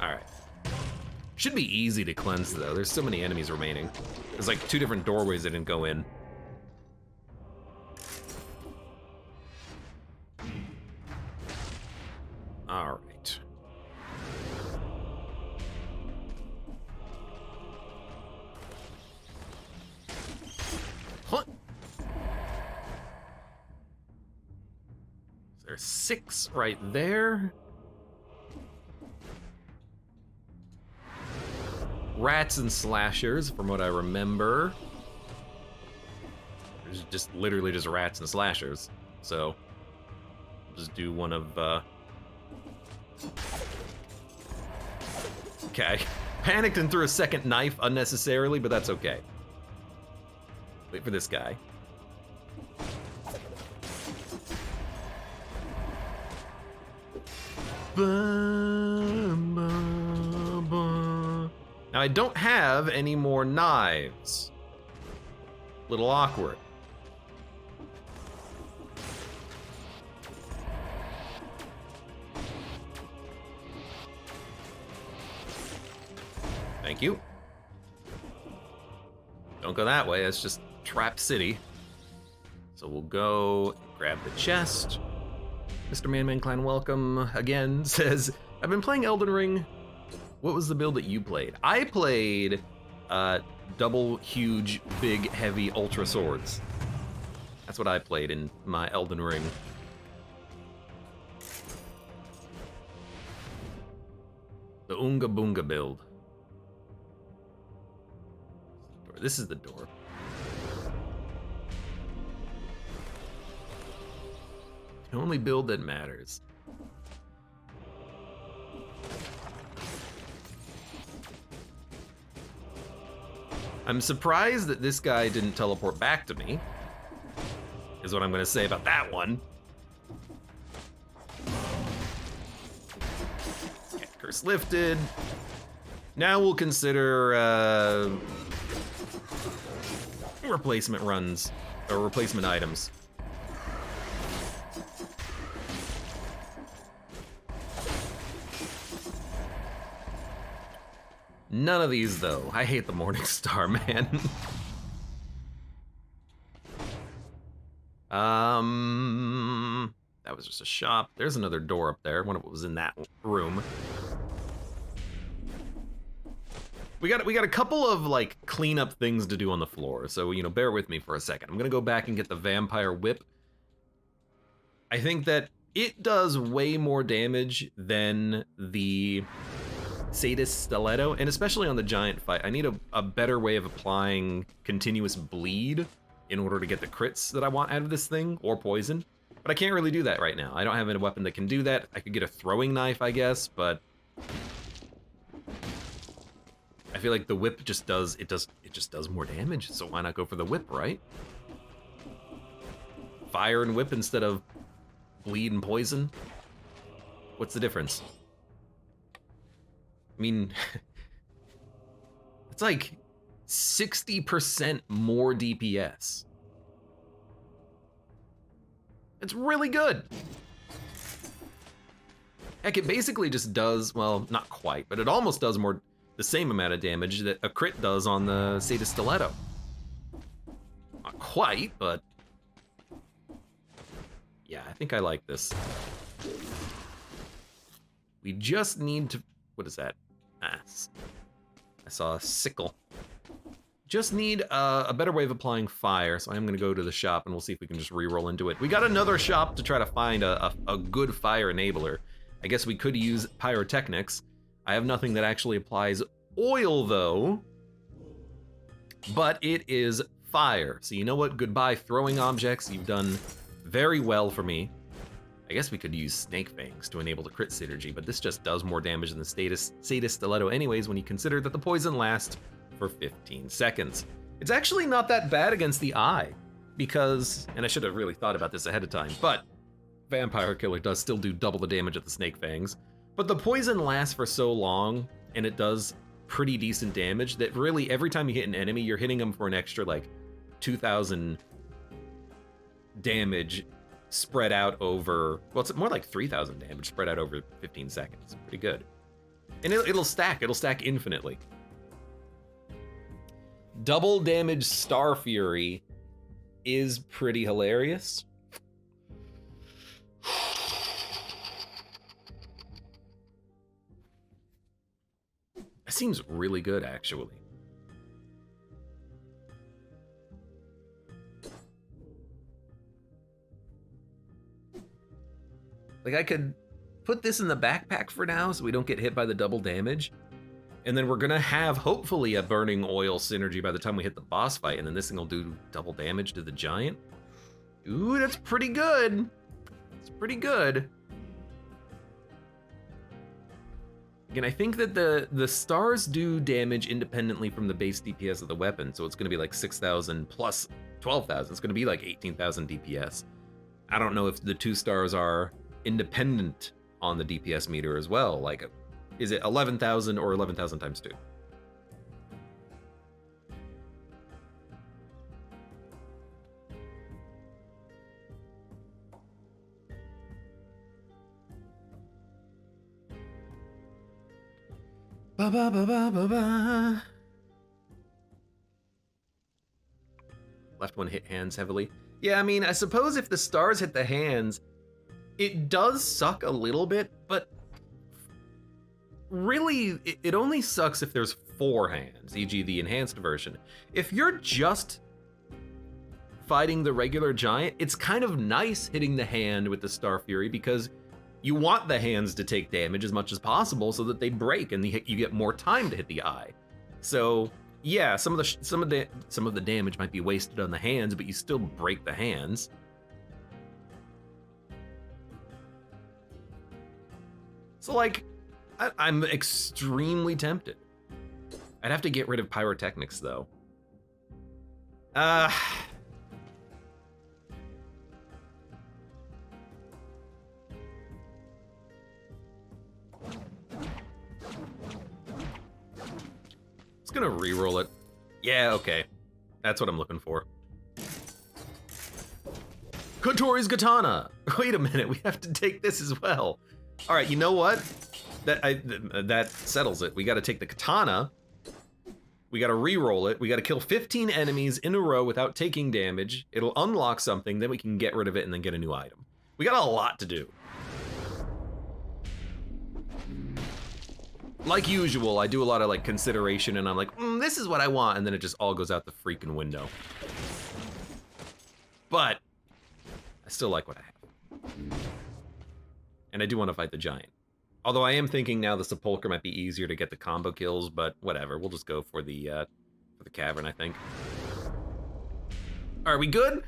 Alright. Should be easy to cleanse, though. There's so many enemies remaining. There's like 2 different doorways that didn't go in. All right. Huh. There's 6 right there. Rats and slashers, from what I remember. There's just literally just rats and slashers. So, just do one of, Okay, panicked and threw a second knife unnecessarily, but that's okay. Wait for this guy. Now I don't have any more knives. Little awkward. Thank you. Don't go that way, that's just Trap City. So we'll go grab the chest. Mr. Man Clan, welcome again, says, I've been playing Elden Ring. What was the build that you played? I played double, huge, big, heavy, ultra swords. That's what I played in my Elden Ring. The Oonga Boonga build. This is the door. The only build that matters. I'm surprised that this guy didn't teleport back to me, is what I'm gonna say about that one. Okay, curse lifted. Now we'll consider replacement runs, or replacement items. None of these, though. I hate the Morning Star, man. That was just a shop. There's another door up there. One of it was in that room. We got a couple of like cleanup things to do on the floor, so you know, bear with me for a second. I'm gonna go back and get the vampire whip. I think that it does way more damage than the Sadist Stiletto, and especially on the giant fight, I need a better way of applying continuous bleed in order to get the crits that I want out of this thing, or poison. But I can't really do that right now. I don't have a weapon that can do that. I could get a throwing knife, I guess, but I feel like the whip just does more damage, so why not go for the whip, right? Fire and whip instead of bleed and poison? What's the difference? I mean, it's like 60% more DPS. It's really good. Heck, it basically just does, well, not quite, but it almost does the same amount of damage that a crit does on the Sata Stiletto. Not quite, but yeah, I think I like this. We just need to, what is that? Ah, I saw a sickle. Just need a better way of applying fire, so I'm gonna go to the shop and we'll see if we can just re-roll into it. We got another shop to try to find a good fire enabler. I guess we could use pyrotechnics. I have nothing that actually applies oil though, but it is fire. So you know what, goodbye throwing objects. You've done very well for me. I guess we could use snake fangs to enable the crit synergy, but this just does more damage than the Sata Stiletto anyways when you consider that the poison lasts for 15 seconds. It's actually not that bad against the eye because, and I should have really thought about this ahead of time, but Vampire Killer does still do double the damage of the snake fangs, but the poison lasts for so long and it does pretty decent damage that really every time you hit an enemy, you're hitting them for an extra like 2,000 damage spread out over, well, it's more like 3,000 damage spread out over 15 seconds. Pretty good. And it'll stack infinitely. Double damage Star Fury is pretty hilarious. That seems really good, actually. Like, I could put this in the backpack for now so we don't get hit by the double damage. And then we're gonna have, hopefully, a burning oil synergy by the time we hit the boss fight, and then this thing will do double damage to the giant. Ooh, that's pretty good. It's pretty good. Again, I think that the stars do damage independently from the base DPS of the weapon, so it's gonna be like 6,000 plus 12,000. It's gonna be like 18,000 DPS. I don't know if the 2 stars are independent on the DPS meter as well. Like, is it 11,000 or 11,000 times 2? Ba ba ba ba ba ba. Left one hit hands heavily. Yeah, I mean, I suppose if the stars hit the hands, it does suck a little bit, but really, it only sucks if there's 4 hands, e.g. the enhanced version. If you're just fighting the regular giant, it's kind of nice hitting the hand with the Star Fury because you want the hands to take damage as much as possible so that they break and you get more time to hit the eye. So yeah, some of the damage might be wasted on the hands, but you still break the hands. So like, I'm extremely tempted. I'd have to get rid of pyrotechnics though. It's gonna re-roll it. Yeah, okay. That's what I'm looking for. Kotori's Katana! Wait a minute, we have to take this as well. All right, you know what? That settles it. We gotta take the katana, we gotta re-roll it, we gotta kill 15 enemies in a row without taking damage. It'll unlock something, then we can get rid of it and then get a new item. We got a lot to do. Like usual, I do a lot of like consideration and I'm like, this is what I want, and then it just all goes out the freaking window. But I still like what I have. And I do want to fight the giant. Although I am thinking now the sepulcher might be easier to get the combo kills, but whatever, we'll just go for the cavern, I think. Are we good?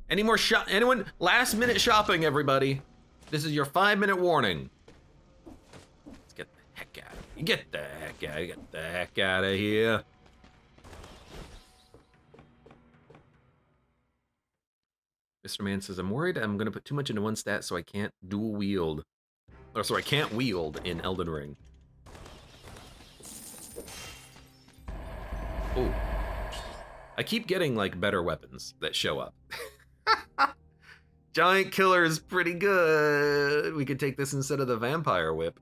Any more anyone? Last minute shopping, everybody. This is your 5-minute warning. Let's get the heck out of here. Get the heck out of here. Mr. Man says, I'm worried I'm gonna put too much into one stat so I can't dual wield. Or so I can't wield in Elden Ring. Oh. I keep getting like better weapons that show up. Giant killer is pretty good. We could take this instead of the vampire whip.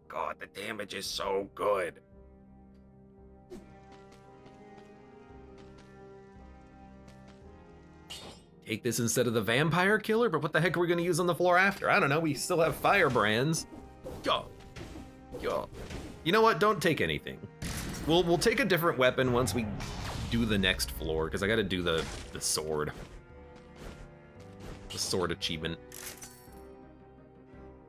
God, the damage is so good. Take this instead of the vampire killer, but what the heck are we gonna use on the floor after? I don't know, we still have firebrands. Yo. You know what, don't take anything. We'll take a different weapon once we do the next floor, because I gotta do the sword. The sword achievement.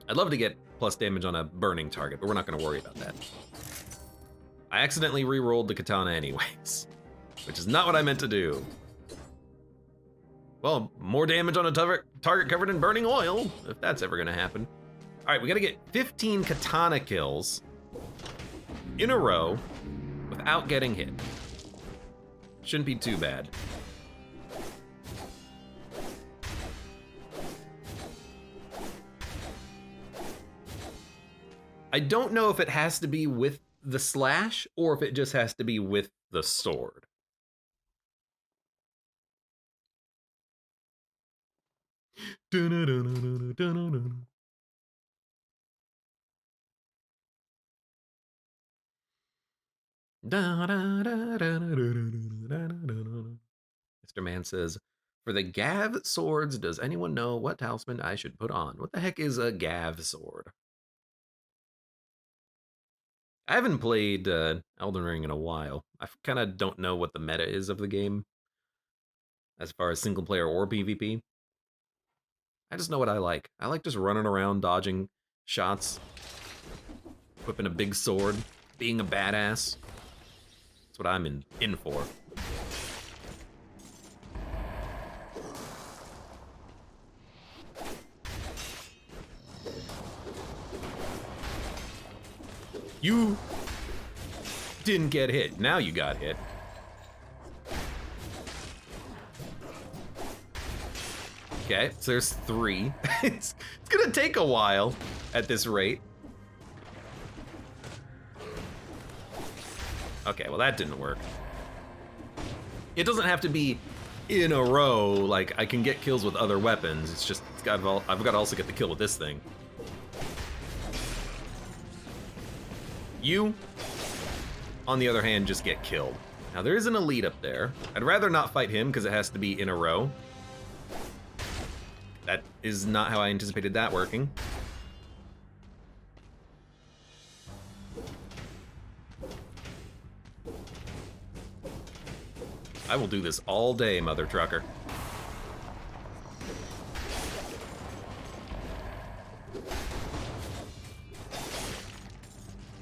I'd love to get plus damage on a burning target, but we're not gonna worry about that. I accidentally re-rolled the katana anyways, which is not what I meant to do. Well, more damage on a target covered in burning oil, if that's ever gonna happen. All right, we gotta get 15 katana kills in a row without getting hit. Shouldn't be too bad. I don't know if it has to be with the slash or if it just has to be with the sword. Mr. Man says, for the Gav swords, does anyone know what talisman I should put on? What the heck is a Gav sword? I haven't played Elden Ring in a while. I kind of don't know what the meta is of the game, as far as single player or PvP. I just know what I like. I like just running around, dodging shots, whipping a big sword, being a badass. That's what I'm in for. You didn't get hit. Now you got hit. Okay, so there's 3. It's gonna take a while at this rate. Okay, well that didn't work. It doesn't have to be in a row, like I can get kills with other weapons. It's just, I've got to also get the kill with this thing. You, on the other hand, just get killed. Now there is an elite up there. I'd rather not fight him because it has to be in a row. That is not how I anticipated that working. I will do this all day, mother trucker.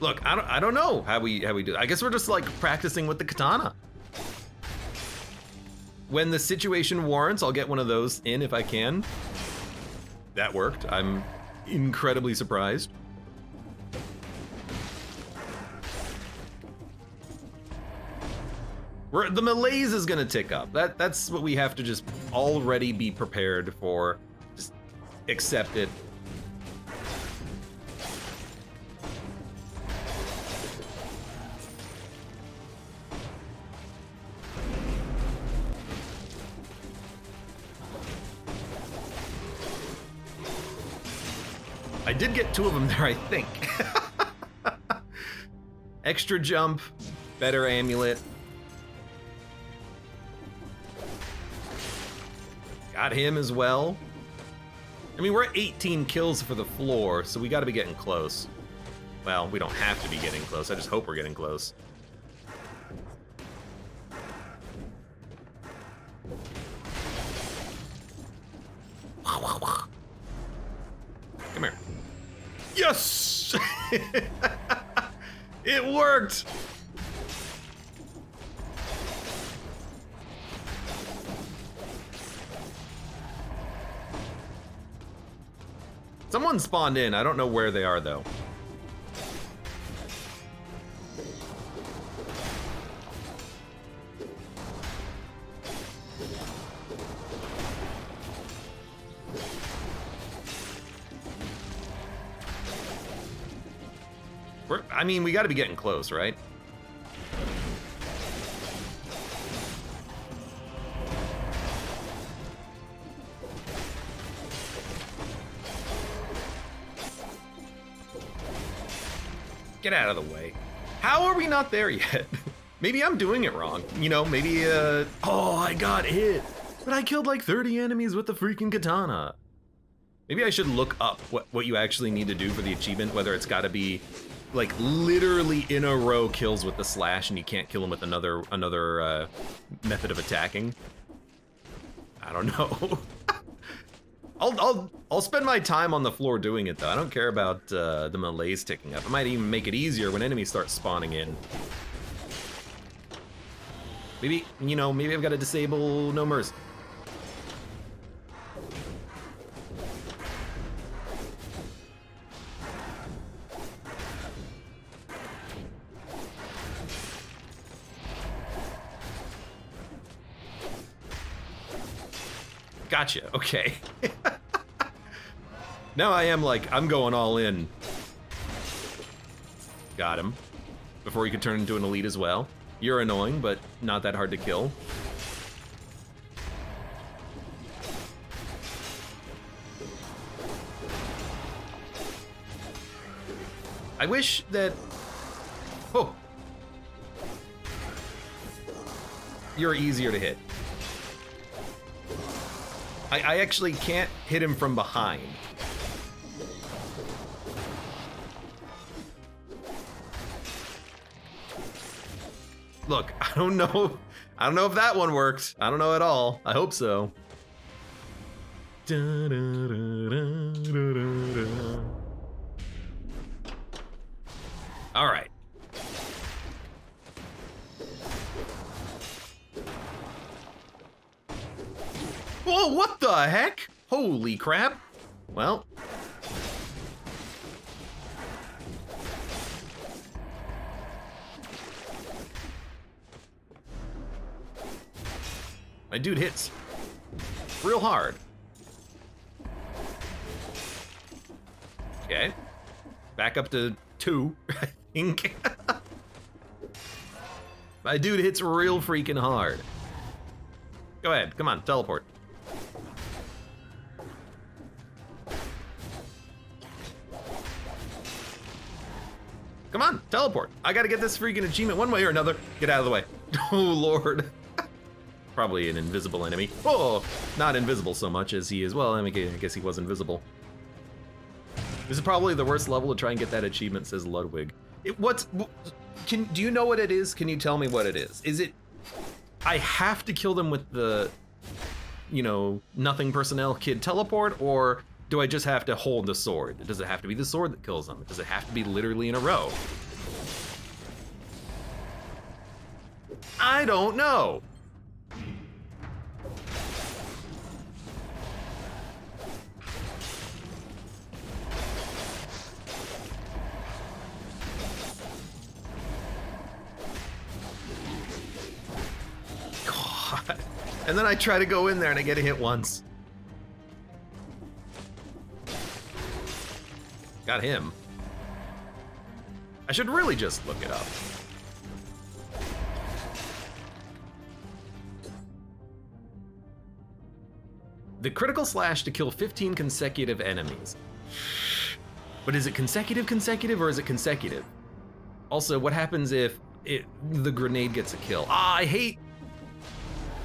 Look, I don't know how we do. I guess we're just like practicing with the katana. When the situation warrants, I'll get one of those in if I can. That worked. I'm incredibly surprised. The malaise is gonna tick up. That's what we have to just already be prepared for. Just accept it. I did get 2 of them there, I think. Extra jump, better amulet. Got him as well. I mean, we're at 18 kills for the floor, so we gotta be getting close. Well, we don't have to be getting close, I just hope we're getting close. Come here. Yes! It worked! Someone spawned in. I don't know where they are, though. I mean, we got to be getting close, right? Get out of the way. How are we not there yet? Maybe I'm doing it wrong. You know, maybe, oh, I got hit. But I killed like 30 enemies with the freaking katana. Maybe I should look up what you actually need to do for the achievement, whether it's gotta be like literally in a row kills with the slash and you can't kill him with another method of attacking. I don't know. I'll spend my time on the floor doing it though. I don't care about the melees ticking up. It might even make it easier when enemies start spawning in. Maybe, you know, maybe I've got to disable no mercy. Gotcha, okay. Now I am like, I'm going all in. Got him. Before he could turn into an elite as well. You're annoying, but not that hard to kill. I wish that... Oh! You're easier to hit. I actually can't hit him from behind. Look, I don't know if that one worked. I don't know at all. I hope so. All right. Whoa, what the heck? Holy crap. Well. My dude hits real hard. Okay. Back up to 2, I think. My dude hits real freaking hard. Go ahead, come on, teleport. Come on, teleport. I gotta get this freaking achievement one way or another. Get out of the way. Oh, Lord. Probably an invisible enemy. Oh, not invisible so much as he is. Well, I guess he was invisible. This is probably the worst level to try and get that achievement, says Ludwig. Do you know what it is? Can you tell me what it is? Is it, I have to kill them with the, you know, nothing personnel kid teleport, or do I just have to hold the sword? Does it have to be the sword that kills them? Does it have to be literally in a row? I don't know. God. And then I try to go in there and I get hit once. Got him. I should really just look it up. The critical slash to kill 15 consecutive enemies. But is it consecutive, or is it consecutive? Also, what happens if the grenade gets a kill? Ah, I hate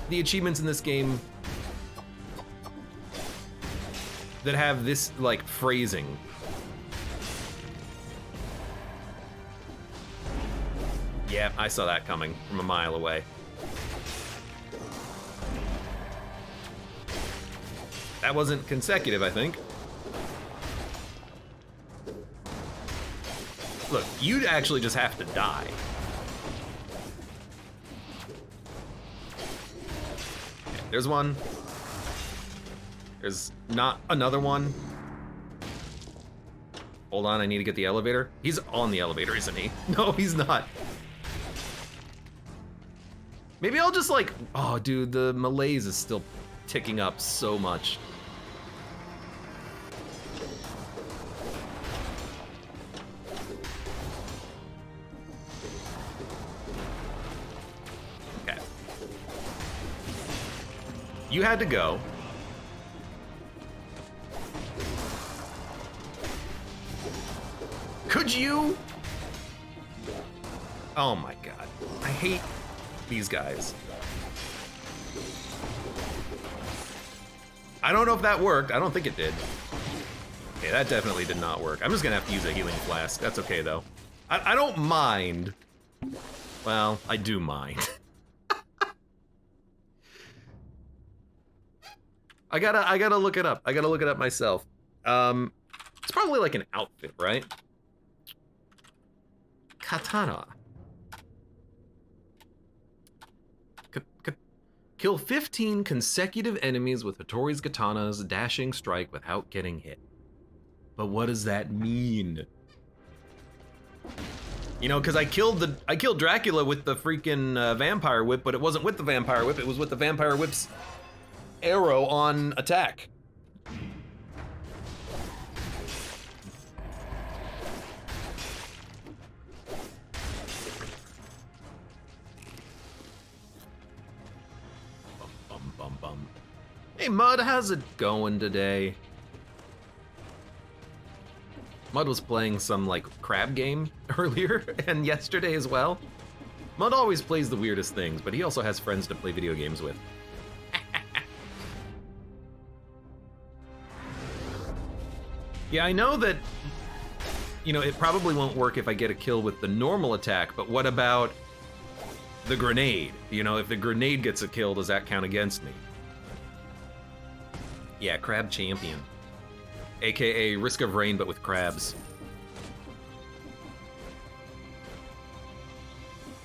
the achievements in this game that have this, like, phrasing. Yeah, I saw that coming from a mile away. That wasn't consecutive, I think. Look, you actually just have to die. Okay, there's one. There's not another one. Hold on, I need to get the elevator. He's on the elevator, isn't he? No, he's not. Maybe I'll just like, oh dude, the malaise is still ticking up so much. Okay. You had to go. Could you Oh my god. I hate these guys. I don't know if that worked. I don't think it did. Okay, that definitely did not work. I'm just gonna have to use a healing flask. That's okay though. I don't mind. Well, I do mind. I gotta look it up. I gotta look it up myself. It's probably like an outfit, right? Katana. Kill 15 consecutive enemies with Hattori's Katana's dashing strike without getting hit. But what does that mean? You know, because I killed Dracula with the freaking vampire whip, but it wasn't with the vampire whip. It was with the vampire whip's arrow on attack. Hey Mud, how's it going today? Mud was playing some like crab game earlier and yesterday as well. Mud always plays the weirdest things, but he also has friends to play video games with. Yeah, I know that, you know, it probably won't work if I get a kill with the normal attack, but what about the grenade? You know, if the grenade gets a kill, does that count against me? Yeah, Crab Champion. AKA Risk of Rain, but with crabs.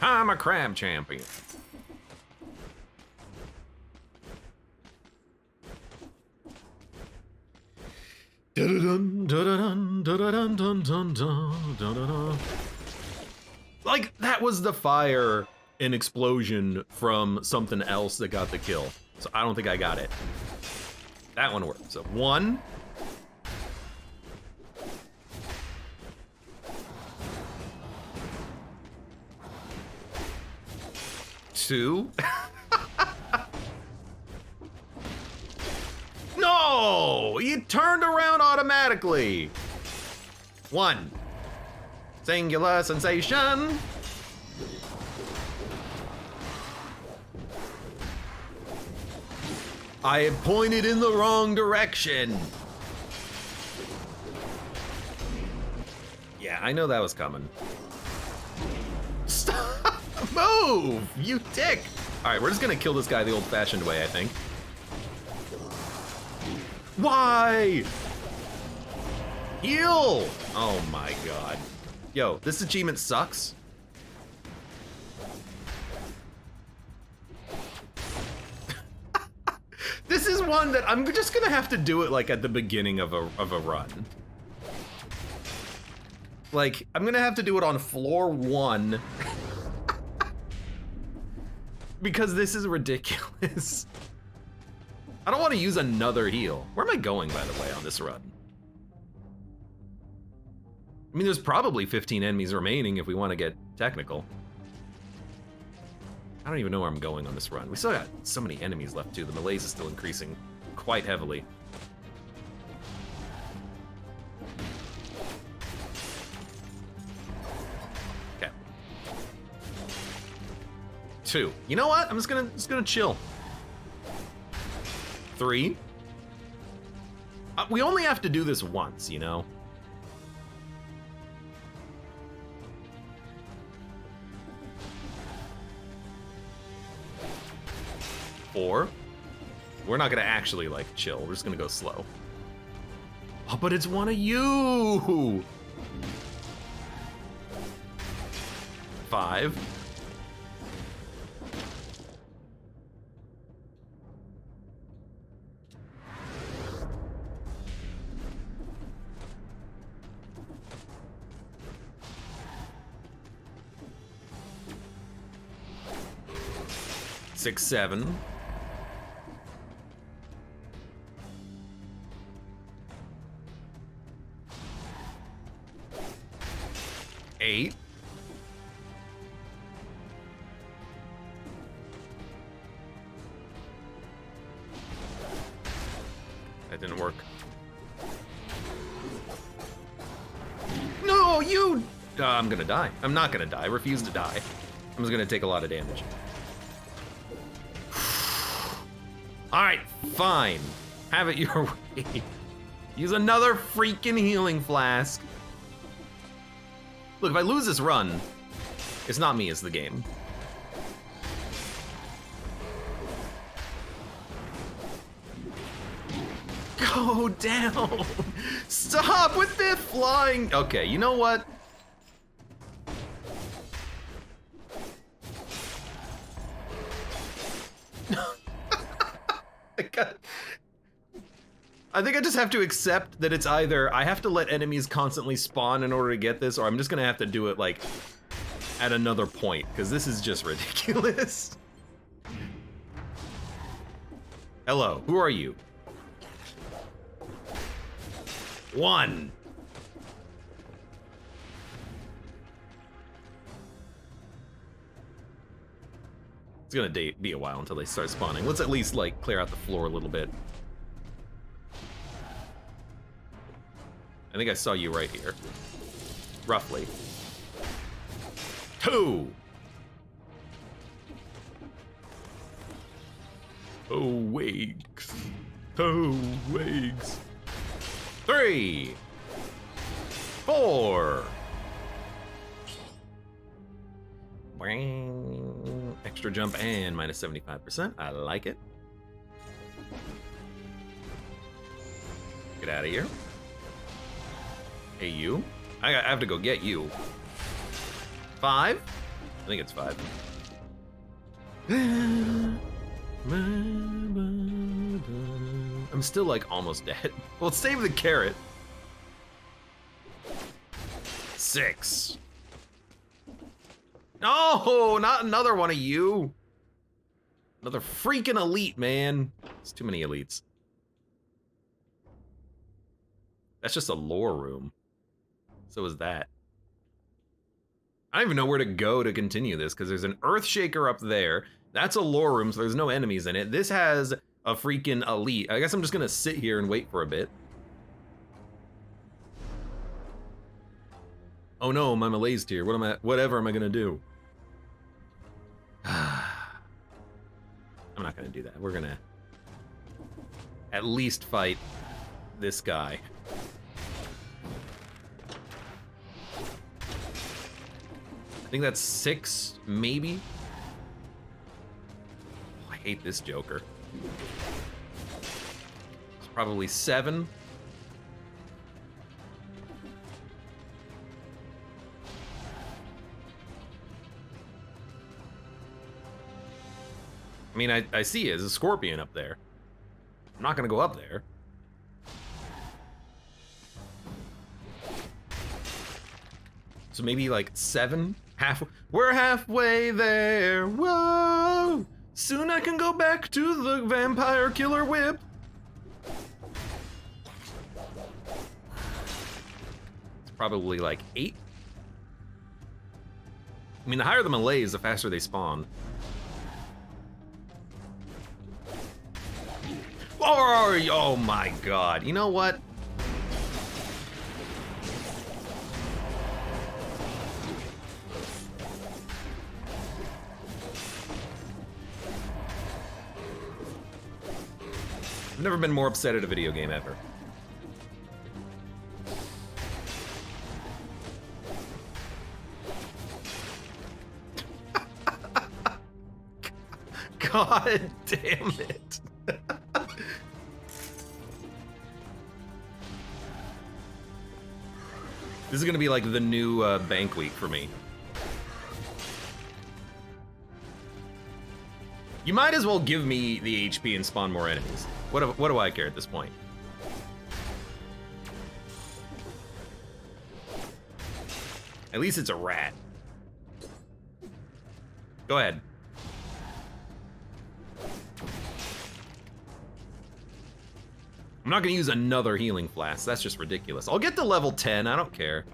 I'm a Crab Champion. Like, that was the fire and explosion from something else that got the kill. So I don't think I got it. That one worked. So 1. 2. No! You turned around automatically. 1. Singular sensation. I had pointed in the wrong direction. Yeah, I know that was coming. Stop! Move! You dick! Alright, we're just gonna kill this guy the old-fashioned way, I think. Why? Heal! Oh my god. Yo, this achievement sucks. This is one that I'm just gonna have to do it like at the beginning of a run. Like, I'm gonna have to do it on floor 1. Because this is ridiculous. I don't want to use another heal. Where am I going, by the way, on this run? I mean, there's probably 15 enemies remaining if we want to get technical. I don't even know where I'm going on this run. We still got so many enemies left, too. The malaise is still increasing quite heavily. Okay. 2. You know what? I'm just gonna chill. 3. We only have to do this once, you know? 4. We're not gonna actually like chill. We're just gonna go slow. Oh, but it's one of you. 5. 6, 7. 8. 'That didn't work. No, you I'm gonna die. I'm not gonna die. I refuse to die. I'm just gonna take a lot of damage. Alright, fine. Have it your way. Use another freaking healing flask. Look, if I lose this run, it's not me, it's the game. Go down! Stop with the flying! Okay, you know what? I think I just have to accept that it's either I have to let enemies constantly spawn in order to get this, or I'm just gonna have to do it like at another point, because this is just ridiculous. Hello, who are you? 1. It's gonna be a while until they start spawning. Let's at least like clear out the floor a little bit. I think I saw you right here. Roughly. 2! Oh, wakes. Oh, wakes. 3! 4! Extra jump and minus 75%. I like it. Get out of here. Hey, you. I have to go get you. 5? I think it's 5. I'm still like almost dead. Well, let's save the carrot. 6. No, not another one of you. Another freaking elite, man. It's too many elites. That's just a lore room. So is that. I don't even know where to go to continue this, because there's an Earthshaker up there. That's a lore room, so there's no enemies in it. This has a freaking elite. I guess I'm just gonna sit here and wait for a bit. Oh no, my Malaise tier. Whatever am I gonna do? I'm not gonna do that. We're gonna at least fight this guy. I think that's 6, maybe? Oh, I hate this Joker. It's probably 7. I mean, I see it. There's a scorpion up there. I'm not gonna go up there. So maybe like 7? We're halfway there. Whoa! Soon I can go back to the vampire killer whip. It's probably like 8. I mean, the higher the Malaise, the faster they spawn. Oh my god. You know what? I've never been more upset at a video game ever. God damn it. This is gonna be like the new bank week for me. You might as well give me the HP and spawn more enemies. What do I care at this point? At least it's a rat. Go ahead. I'm not gonna use another healing flask. That's just ridiculous. I'll get to level 10, I don't care.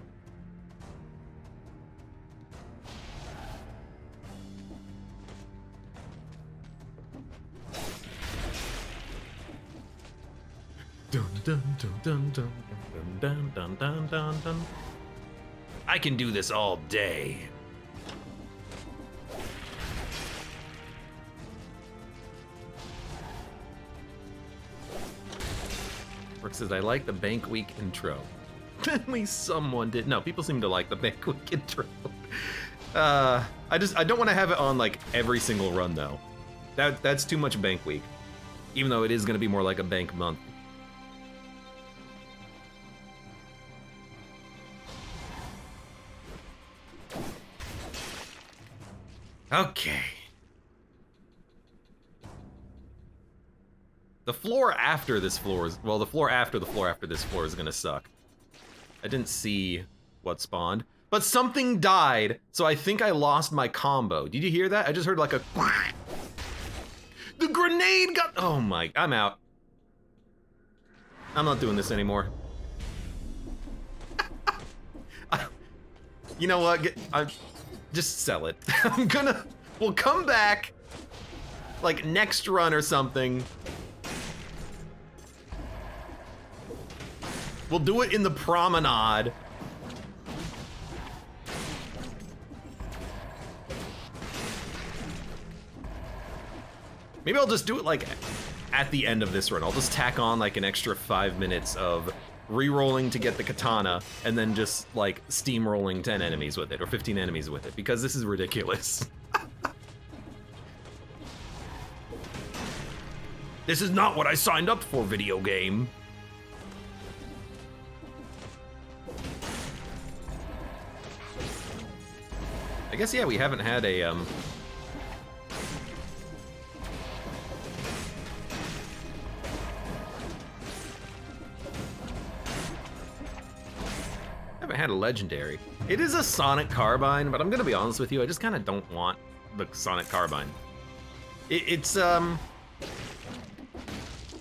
Dun, dun, dun, dun, dun, dun, dun, dun, dun, dun, dun. I can do this all day. Brooke says, I like the Bank Week intro. At least someone did. No, people seem to like the Bank Week intro. I don't want to have it on like every single run though. That's too much Bank Week. Even though it is going to be more like a Bank Month. Okay. The floor after this floor is, well, the floor after this floor is gonna suck. I didn't see what spawned, but something died, so I think I lost my combo. Did you hear that? I just heard like a quack. The grenade got, oh my, I'm out. I'm not doing this anymore. You know what, just sell it. We'll come back, like next run or something. We'll do it in the promenade. Maybe I'll just do it like at the end of this run. I'll just tack on like an extra 5 minutes of re-rolling to get the katana and then just like steamrolling 10 enemies with it or 15 enemies with it because this is ridiculous. This is not what I signed up for, video game. I guess, yeah, we haven't had a, haven't had a legendary. It is a Sonic Carbine, but I'm gonna be honest with you, I just kind of don't want the Sonic Carbine.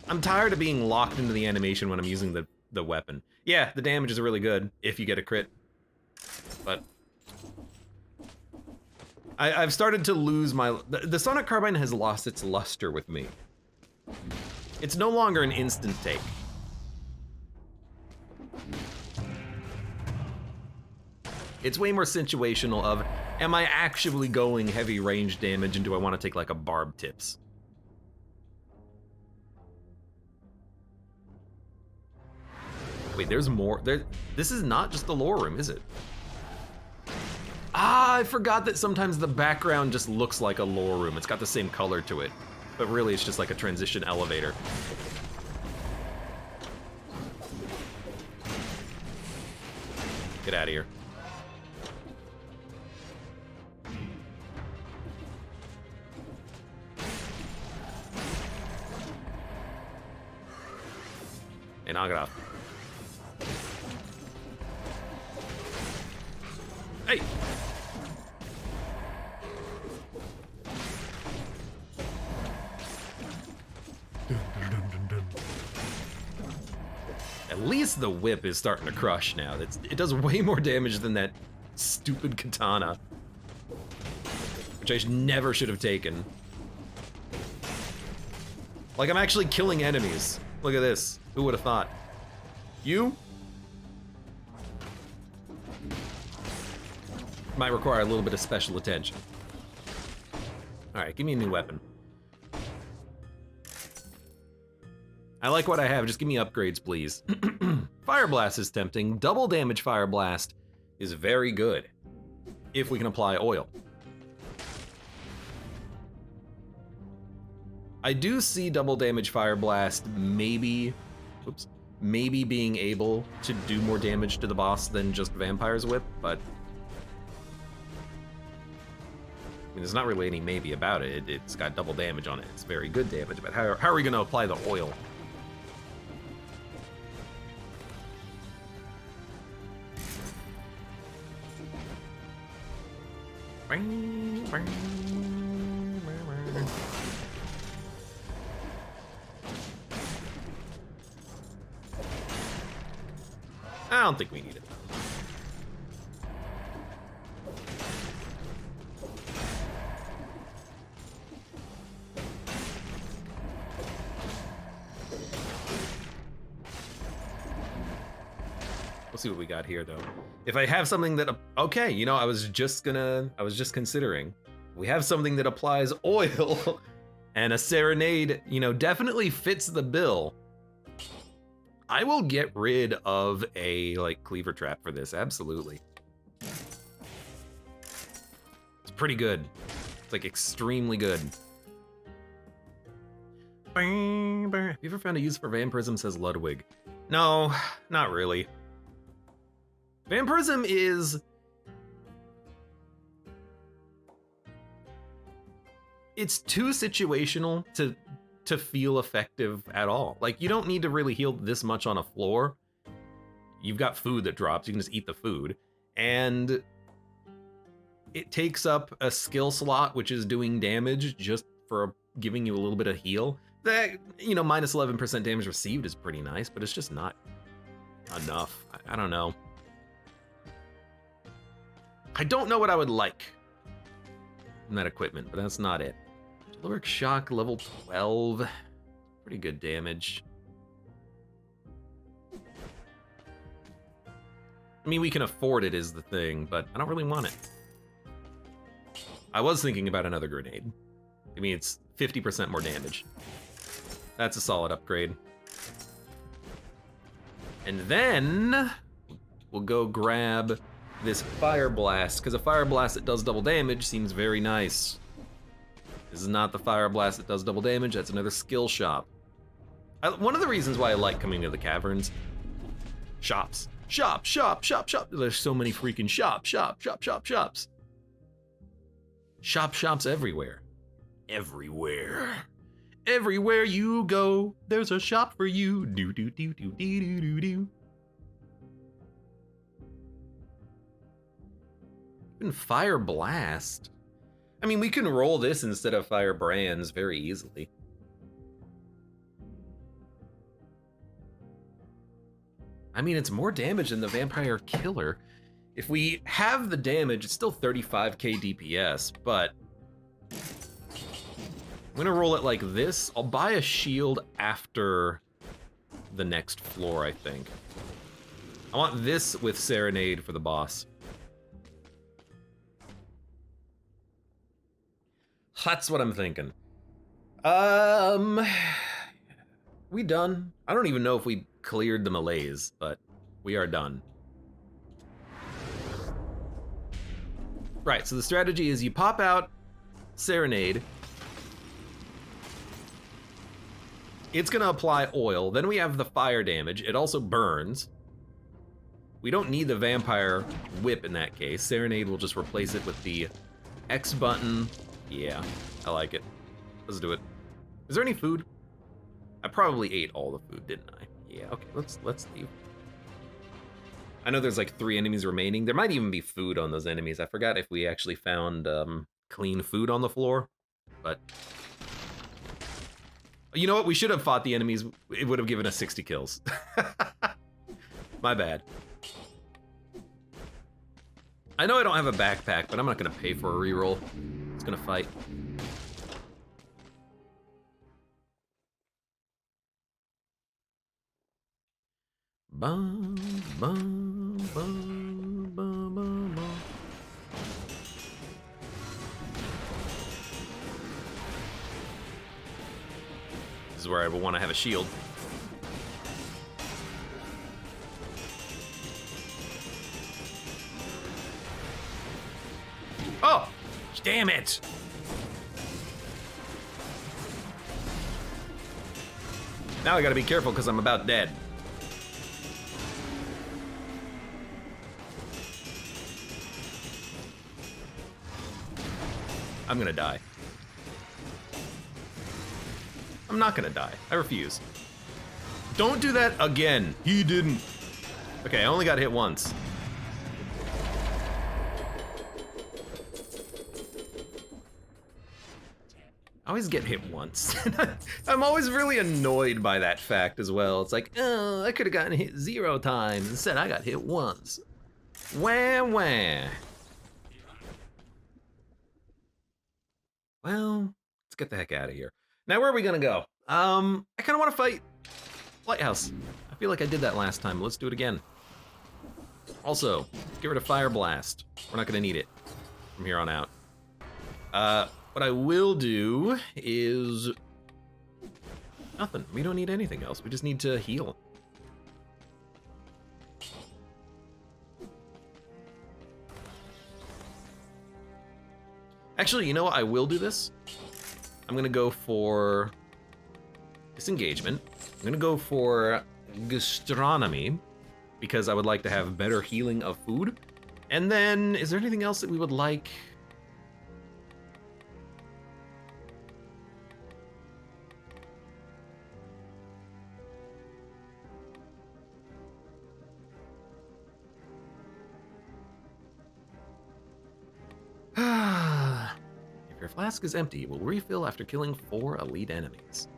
I'm tired of being locked into the animation when I'm using the weapon. Yeah, the damage is really good if you get a crit, but I've started to lose my... The Sonic Carbine has lost its luster with me. It's no longer an instant take. It's way more situational of, am I actually going heavy range damage and do I want to take like a barb tips? Wait, there's more. This is not just the lore room, is it? Ah, I forgot that sometimes the background just looks like a lore room. It's got the same color to it, but really it's just like a transition elevator. Get out of here. Hey, knock it off. Hey! At least the whip is starting to crush now. It does way more damage than that stupid katana, which I never should have taken. Like, I'm actually killing enemies. Look at this. Who would have thought? You? Might require a little bit of special attention. All right, give me a new weapon. I like what I have, just give me upgrades, please. Fire Blast is tempting. Double damage Fire Blast is very good, if we can apply oil. I do see double damage Fire Blast maybe being able to do more damage to the boss than just Vampire's Whip, but I mean, there's not really any maybe about it. It's got double damage on it. It's very good damage, but how are we gonna apply the oil? I don't think we need it. Let's see what we got here, though. If I have something that... Okay, you know, I was just considering. We have something that applies oil, and a serenade, you know, definitely fits the bill. I will get rid of a, like, cleaver trap for this, absolutely. It's pretty good. It's, like, extremely good. Have you ever found a use for vampirism, says Ludwig? No, not really. Vampirism is... It's too situational to feel effective at all. Like, you don't need to really heal this much on a floor. You've got food that drops, you can just eat the food. And it takes up a skill slot, which is doing damage just for giving you a little bit of heal. That, you know, minus 11% damage received is pretty nice, but it's just not enough. I don't know. I don't know what I would like in that equipment, but that's not it. Caloric Shock, level 12. Pretty good damage. I mean, we can afford it is the thing, but I don't really want it. I was thinking about another grenade. I mean, it's 50% more damage. That's a solid upgrade. And then we'll go grab this Fire Blast, because a Fire Blast that does double damage seems very nice. This is not the Fire Blast that does double damage, that's another skill shop. One of the reasons why I like coming to the caverns, shops. Shop, shop, shop, shop. There's so many freaking shops. Shops everywhere. Everywhere. Everywhere you go, there's a shop for you. Do do do do do do do do. Even Fire Blast. I mean, we can roll this instead of Fire Brands very easily. I mean, it's more damage than the Vampire Killer. If we have the damage, it's still 35k DPS, but I'm gonna roll it like this. I'll buy a shield after the next floor, I think. I want this with Serenade for the boss. That's what I'm thinking. We done? I don't even know if we cleared the malaise, but we are done. Right, so the strategy is you pop out Serenade. It's gonna apply oil, then we have the fire damage. It also burns. We don't need the vampire whip in that case. Serenade will just replace it with the X button. Yeah, I like it. Let's do it. Is there any food? I probably ate all the food, didn't I? Yeah, okay, let's leave. I know there's like 3 enemies remaining. There might even be food on those enemies. I forgot if we actually found clean food on the floor, but you know what? We should have fought the enemies. It would have given us 60 kills. My bad. I know I don't have a backpack, but I'm not gonna pay for a reroll. It's gonna fight. Bum, bum, bum, bum, bum, bum. This is where I would want to have a shield. Oh, damn it! Now I gotta be careful because I'm about dead. I'm gonna die. I'm not gonna die. I refuse. Don't do that again. He didn't. Okay, I only got hit once. I always get hit once. I'm always really annoyed by that fact as well. It's like, oh, I could have gotten hit 0 times. Instead, I got hit once. Wah, wah. Well, let's get the heck out of here. Now, where are we gonna go? I kind of want to fight Lighthouse. I feel like I did that last time. Let's do it again. Also, get rid of Fire Blast. We're not gonna need it from here on out. What I will do is nothing. We don't need anything else. We just need to heal. Actually, you know what? I will do this. I'm gonna go for disengagement. I'm gonna go for gastronomy because I would like to have better healing of food. And then, is there anything else that we would like? If your flask is empty, it will refill after killing 4 elite enemies.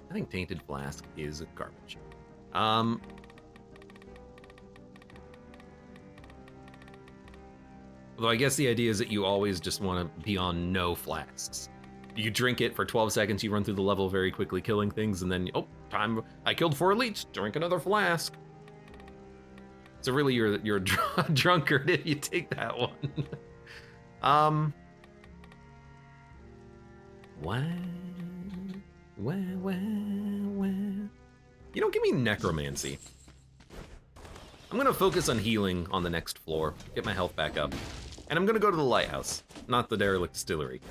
I think Tainted Flask is garbage. Although I guess the idea is that you always just want to be on no flasks. You drink it for 12 seconds, you run through the level very quickly, killing things, and then, oh, time, I killed 4 elites, drink another flask. So really, you're a drunkard if you take that one. What? You don't give me necromancy. I'm gonna focus on healing on the next floor, get my health back up. And I'm gonna go to the lighthouse, not the derelict distillery.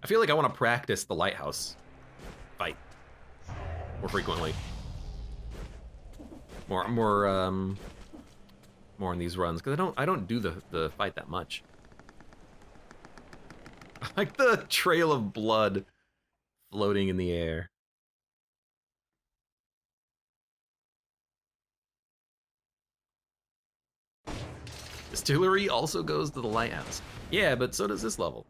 I feel like I want to practice the lighthouse fight more frequently. More in these runs, because I don't do the fight that much. I like the trail of blood floating in the air. Distillery also goes to the lighthouse. Yeah, but so does this level.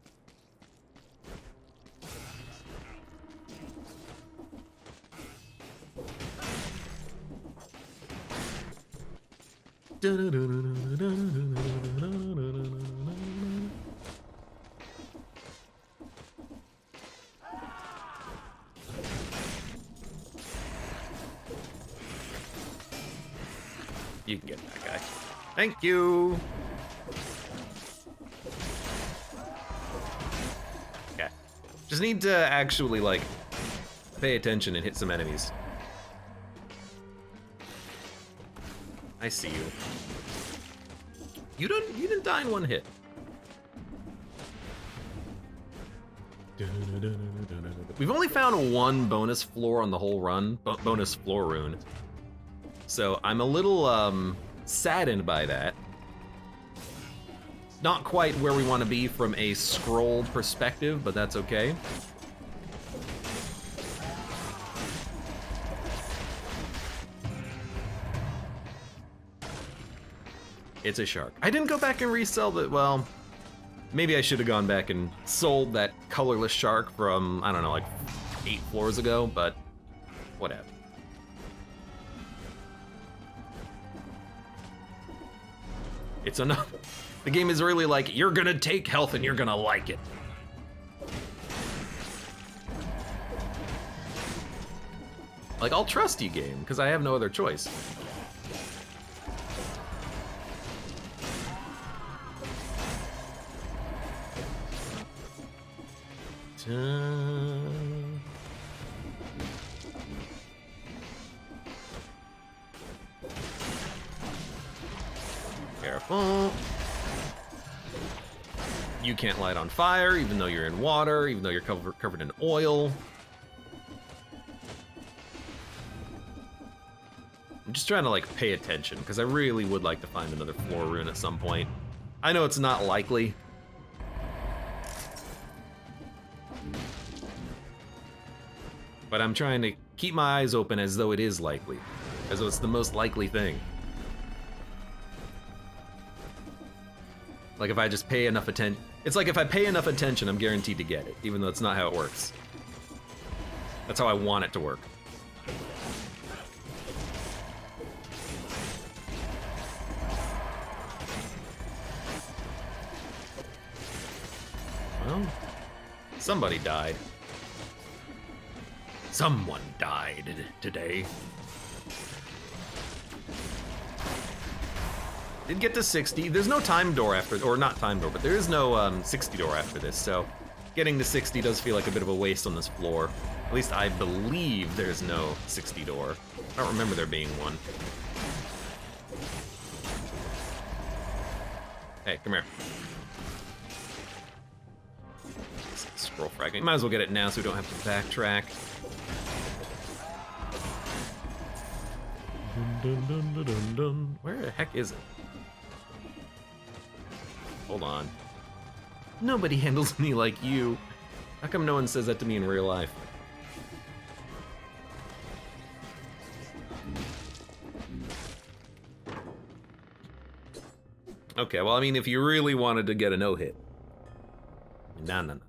You can get that guy. Thank you. Okay. Just need to actually, like, pay attention and hit some enemies. I see you. You didn't die in one hit. We've only found 1 bonus floor on the whole run, bonus floor rune. So I'm a little saddened by that. Not quite where we want to be from a scroll perspective, but that's okay. It's a shark. I didn't go back and resell the, well, maybe I should have gone back and sold that colorless shark from, I don't know, like 8 floors ago, but whatever. It's enough. The game is really like, you're gonna take health and you're gonna like it. Like, I'll trust you, game, because I have no other choice. Careful. You can't light on fire, even though you're in water, even though you're covered in oil. I'm just trying to, like, pay attention, because I really would like to find another floor rune at some point. I know it's not likely. But I'm trying to keep my eyes open as though it is likely. As though it's the most likely thing. Like if I just pay enough attention. It's like if I pay enough attention, I'm guaranteed to get it, even though it's not how it works. That's how I want it to work. Well, somebody died. Someone died today. Did get to 60. There's no time door after, or not time door, but there is no 60 door after this, so getting to 60 does feel like a bit of a waste on this floor. At least I believe there's no 60 door. I don't remember there being one. Hey, come here. Scroll fragment. Might as well get it now so we don't have to backtrack. Dun, dun, dun, dun, dun. Where the heck is it? Hold on. Nobody handles me like you. How come no one says that to me in real life? Okay, well, I mean, if you really wanted to get a no-hit. No.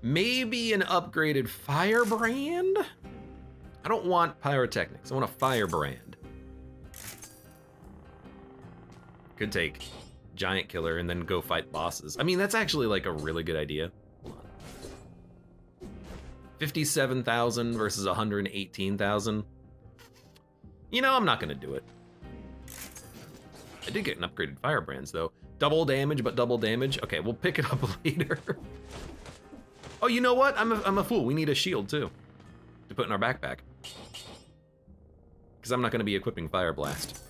Maybe an upgraded firebrand? I don't want pyrotechnics. I want a firebrand. Could take giant killer and then go fight bosses. I mean, that's actually like a really good idea. Hold on. 57,000 versus 118,000. You know, I'm not gonna do it. I did get an upgraded firebrands though. Double damage, but double damage. Okay, we'll pick it up later. Oh, you know what? I'm a fool. We need a shield too to put in our backpack. Because I'm not gonna be equipping Fire Blast.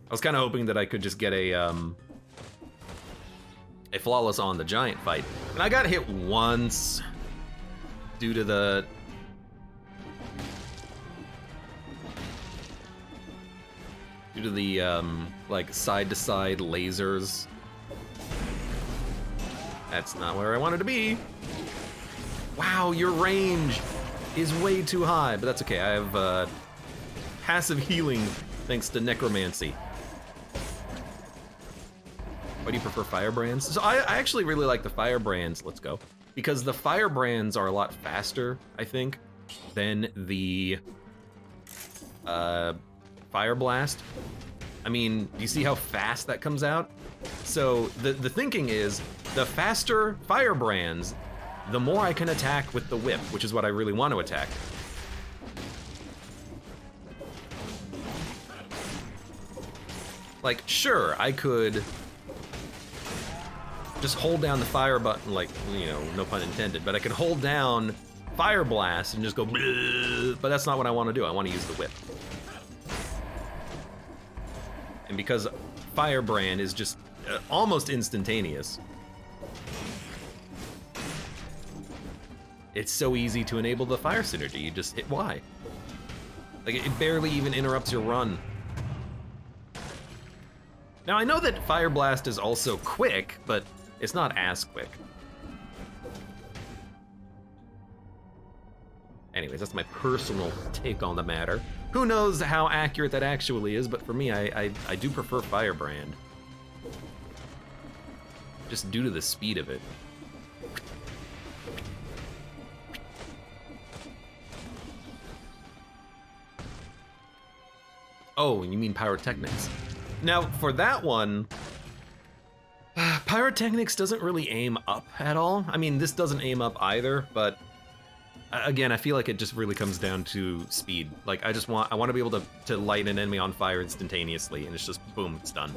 I was kind of hoping that I could just get a flawless on the giant fight. And I got hit once due to the like side-to-side lasers. That's not where I wanted to be. Wow, your range is way too high, but that's okay. I have passive healing thanks to necromancy. Why do you prefer firebrands? So I actually really like the firebrands. Let's go. Because the firebrands are a lot faster, I think, than the Fire Blast. I mean, do you see how fast that comes out? So the thinking is, the faster firebrands, the more I can attack with the whip, which is what I really want to attack. Like, sure, I could just hold down the fire button, like, you know, no pun intended, but I could hold down Fire Blast and just go, but that's not what I want to do. I want to use the whip. And because Firebrand is just almost instantaneous, it's so easy to enable the fire synergy. You just hit Y. Like, it barely even interrupts your run. Now, I know that Fire Blast is also quick, but it's not as quick. Anyways, that's my personal take on the matter. Who knows how accurate that actually is, but for me, I do prefer Firebrand. Just due to the speed of it. Oh, you mean pyrotechnics. Now, for that one, pyrotechnics doesn't really aim up at all. I mean, this doesn't aim up either, but again, I feel like it just really comes down to speed. Like, I want to be able to light an enemy on fire instantaneously, and it's just boom, it's done.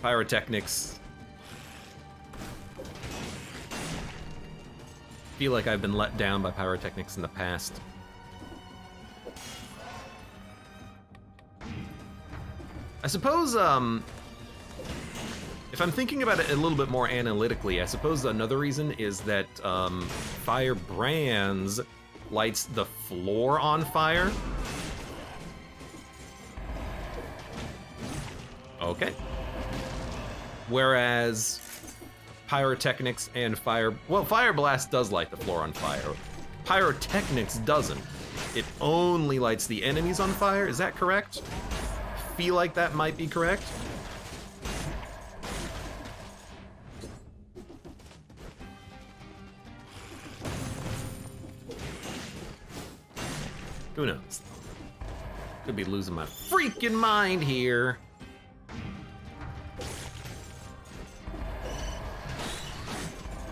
Pyrotechnics. I feel like I've been let down by pyrotechnics in the past. I suppose, if I'm thinking about it a little bit more analytically, I suppose another reason is that Firebrands lights the floor on fire. Okay. Whereas pyrotechnics and Fire Blast does light the floor on fire. Pyrotechnics doesn't. It only lights the enemies on fire. Is that correct? Feel like that might be correct. Who knows? Could be losing my freaking mind here.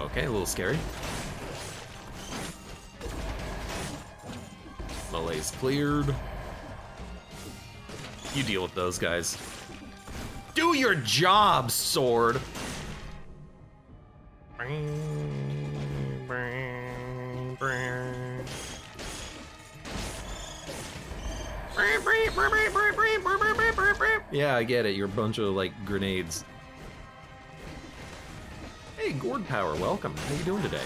Okay, a little scary. Malay's cleared. You deal with those guys. Do your job, sword! Yeah, I get it. You're a bunch of, like, grenades. Hey, Gourd Power, welcome. How you doing today?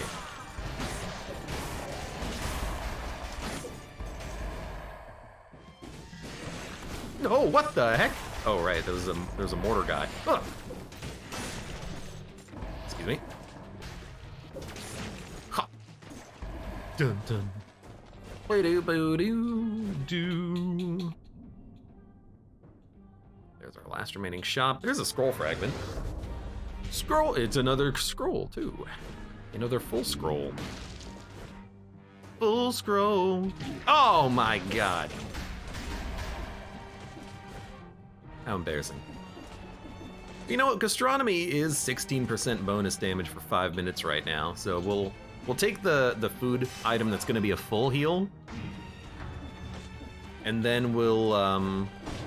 Oh, what the heck? Oh, right, there's a mortar guy. Ugh. Excuse me. Ha. Dun dun. Boo-doo-boo-doo-doo. There's our last remaining shop. There's a scroll fragment. Scroll, it's another scroll too. Another full scroll. Full scroll. Oh my god. How embarrassing. You know what, gastronomy is 16% bonus damage for 5 minutes right now, so we'll take the food item that's gonna be a full heal, and then we'll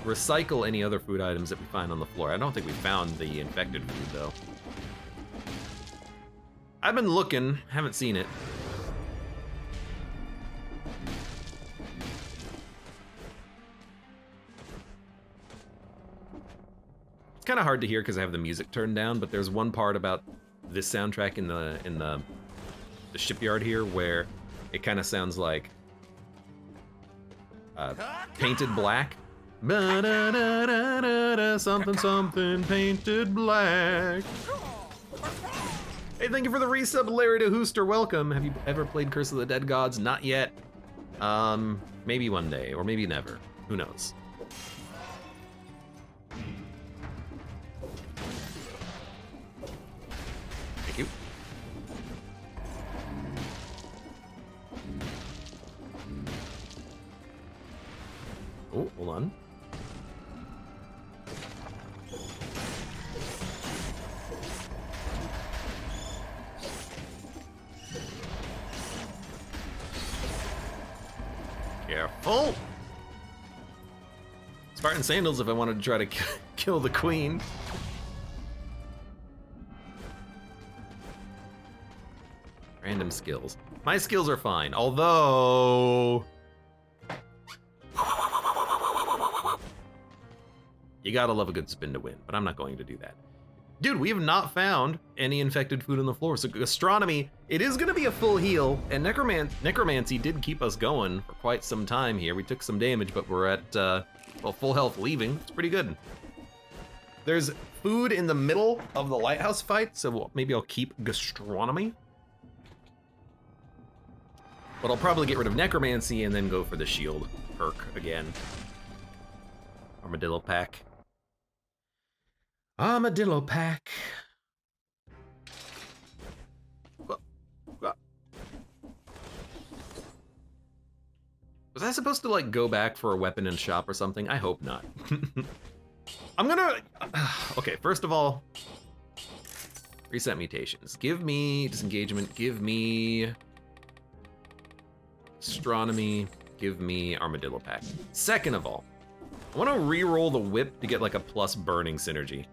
recycle any other food items that we find on the floor. I don't think we found the infected food though. I've been looking, haven't seen it. It's kind of hard to hear because I have the music turned down, but there's one part about this soundtrack in the shipyard here where it kind of sounds like painted black. Ba-da-da-da-da-da, something something painted black. Hey, thank you for the resub, Larry to Hooster. Welcome. Have you ever played Curse of the Dead Gods? Not yet. Maybe one day, or maybe never. Who knows? Thank you. Oh, hold on. Careful! Spartan sandals if I wanted to try to kill the queen. Random skills. My skills are fine, although... You gotta love a good spin to win, but I'm not going to do that. Dude, we have not found any infected food on the floor, so gastronomy, it is gonna be a full heal, and necromancy did keep us going for quite some time here. We took some damage, but we're at, well, full health leaving. It's pretty good. There's food in the middle of the lighthouse fight, so maybe I'll keep gastronomy. But I'll probably get rid of necromancy and then go for the shield perk again. Armadillo pack. Armadillo pack. Was I supposed to like go back for a weapon and shop or something? I hope not. I'm gonna, okay, first of all, reset mutations. Give me disengagement, give me astronomy, give me armadillo pack. Second of all, I wanna re-roll the whip to get like a plus burning synergy.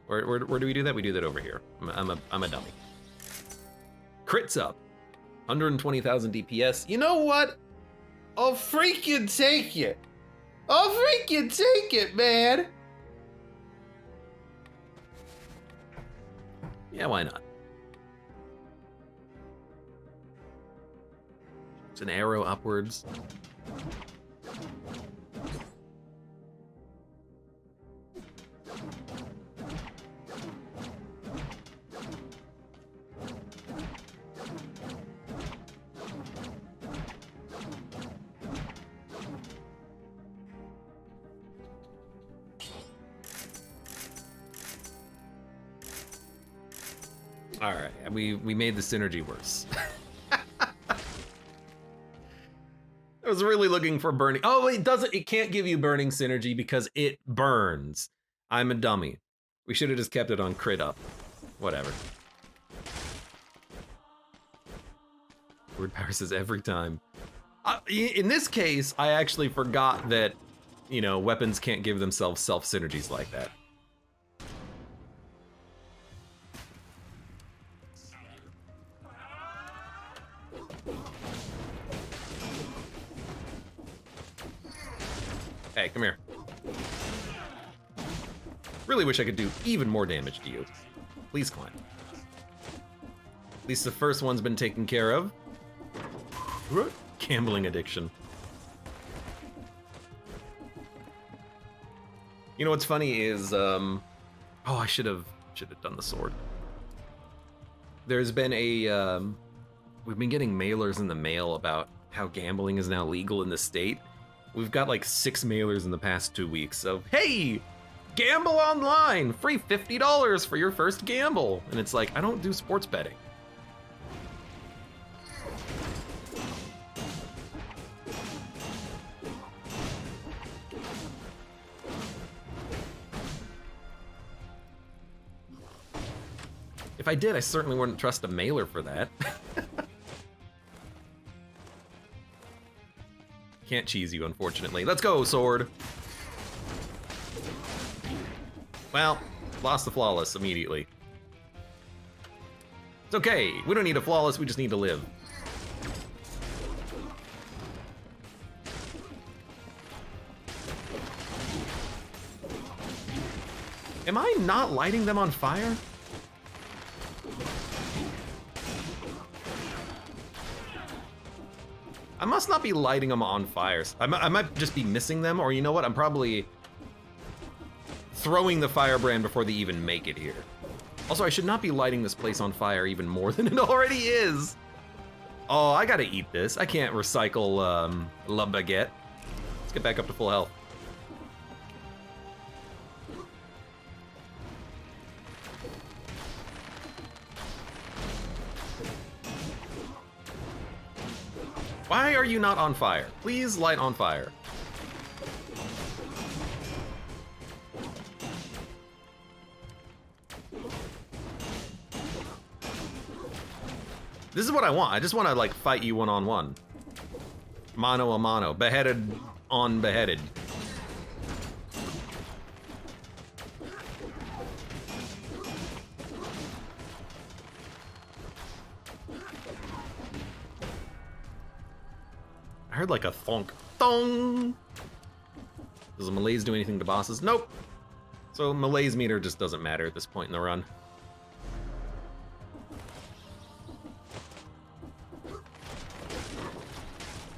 Where do we do that? We do that over here. I'm a dummy. Crits up, 120,000 DPS. You know what? I'll freaking take it. I'll freaking take it, man. Yeah, why not? It's an arrow upwards. All right, we made the synergy worse. I was really looking for burning. Oh, it can't give you burning synergy because it burns. I'm a dummy. We should have just kept it on crit up. Whatever. Word power says every time. In this case, I actually forgot that, you know, weapons can't give themselves self-synergies like that. Hey, come here. Really wish I could do even more damage to you. Please climb. At least the first one's been taken care of. Gambling addiction. You know what's funny is, oh, I should have done the sword. There's been a, we've been getting mailers in the mail about how gambling is now legal in the state. We've got like 6 mailers in the past 2 weeks of, hey, gamble online, free $50 for your first gamble. And it's like, I don't do sports betting. If I did, I certainly wouldn't trust a mailer for that. Can't cheese you, unfortunately. Let's go, sword. Well, lost the flawless immediately. It's okay. We don't need a flawless, we just need to live. Am I not lighting them on fire? I must not be lighting them on fire. I might just be missing them, or you know what? I'm probably throwing the firebrand before they even make it here. Also, I should not be lighting this place on fire even more than it already is. Oh, I gotta eat this. I can't recycle La Baguette. Let's get back up to full health. Why are you not on fire? Please light on fire. This is what I want. I just want to like fight you one-on-one. Mano a mano. Beheaded on beheaded. I heard like a thonk. Thong! Does the malaise do anything to bosses? Nope. So malaise meter just doesn't matter at this point in the run.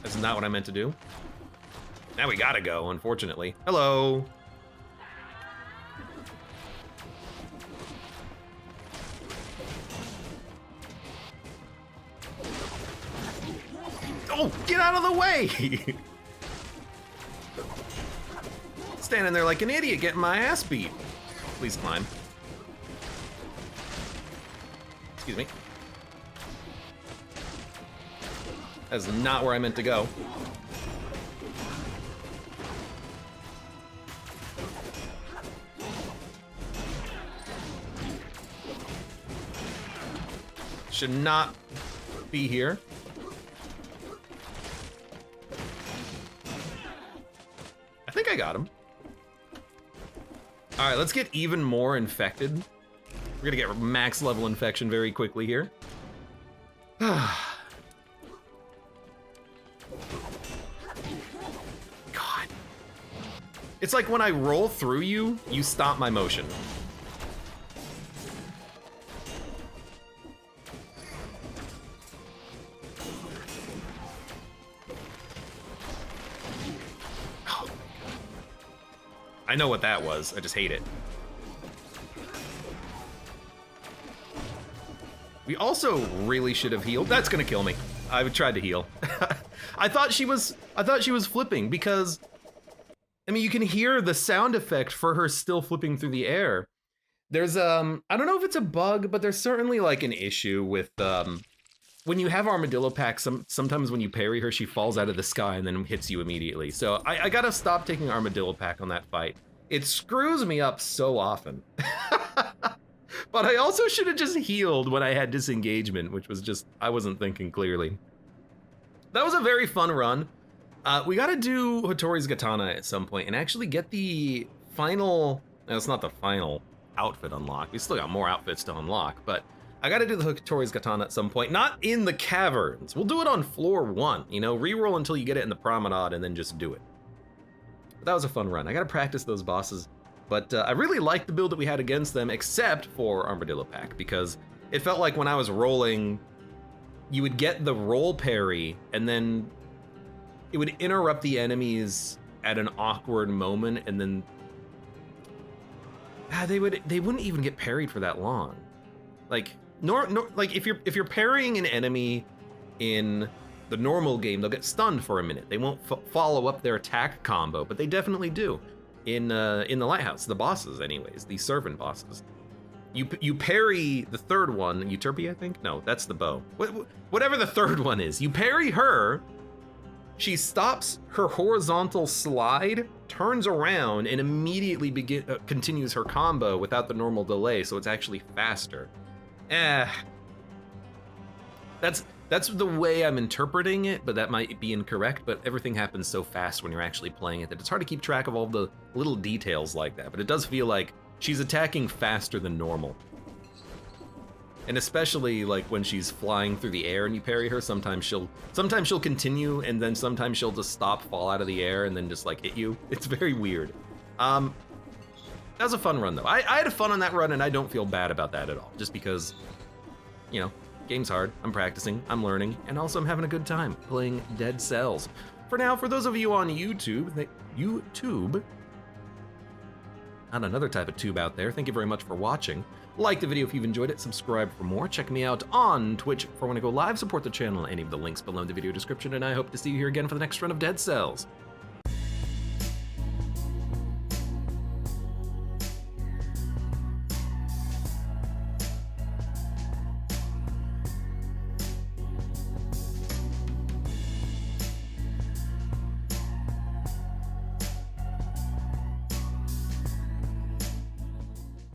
That's not what I meant to do. Now we gotta go, unfortunately. Hello. Oh, get out of the way! Standing there like an idiot getting my ass beat. Please climb. Excuse me. That's not where I meant to go. Should not be here. I think I got him. All right, let's get even more infected. We're gonna get max level infection very quickly here. God. It's like when I roll through you, you stop my motion. I know what that was, I just hate it. We also really should have healed. That's gonna kill me. I tried to heal. I thought she was flipping because, I mean, you can hear the sound effect for her still flipping through the air. There's, I don't know if it's a bug, but there's certainly like an issue with, when you have Armadillo Pack, sometimes when you parry her, she falls out of the sky and then hits you immediately. So I gotta stop taking Armadillo Pack on that fight. It screws me up so often. But I also should have just healed when I had disengagement, which was just, I wasn't thinking clearly. That was a very fun run. We gotta do Hattori's Katana at some point and actually get the final, no, it's not the final outfit unlock. We still got more outfits to unlock, but I gotta do the Hattori's Katana at some point, not in the caverns. We'll do it on floor 1, you know, reroll until you get it in the promenade and then just do it. But that was a fun run. I gotta practice those bosses, but I really liked the build that we had against them, except for Armadillo Pack, because it felt like when I was rolling, you would get the roll parry, and then it would interrupt the enemies at an awkward moment, and then they wouldn't even get parried for that long. Like like if you're parrying an enemy in the normal game, they'll get stunned for a minute. They won't follow up their attack combo, but they definitely do in the lighthouse. The bosses, anyways, the servant bosses. You parry the third one, Euterpe, I think? No, that's the bow. Whatever the third one is, you parry her, she stops her horizontal slide, turns around, and immediately continues her combo without the normal delay, so it's actually faster. That's the way I'm interpreting it, but that might be incorrect, but everything happens so fast when you're actually playing it that it's hard to keep track of all the little details like that, but it does feel like she's attacking faster than normal. And especially like when she's flying through the air and you parry her, sometimes she'll continue, and then sometimes she'll just stop, fall out of the air, and then just like hit you. It's very weird. That was a fun run though. I had fun on that run, and I don't feel bad about that at all, just because, you know, game's hard, I'm practicing, I'm learning, and also I'm having a good time playing Dead Cells. For now, for those of you on YouTube, not another type of tube out there, thank you very much for watching. Like the video if you've enjoyed it, subscribe for more, check me out on Twitch for when I go live, support the channel, any of the links below in the video description, and I hope to see you here again for the next run of Dead Cells.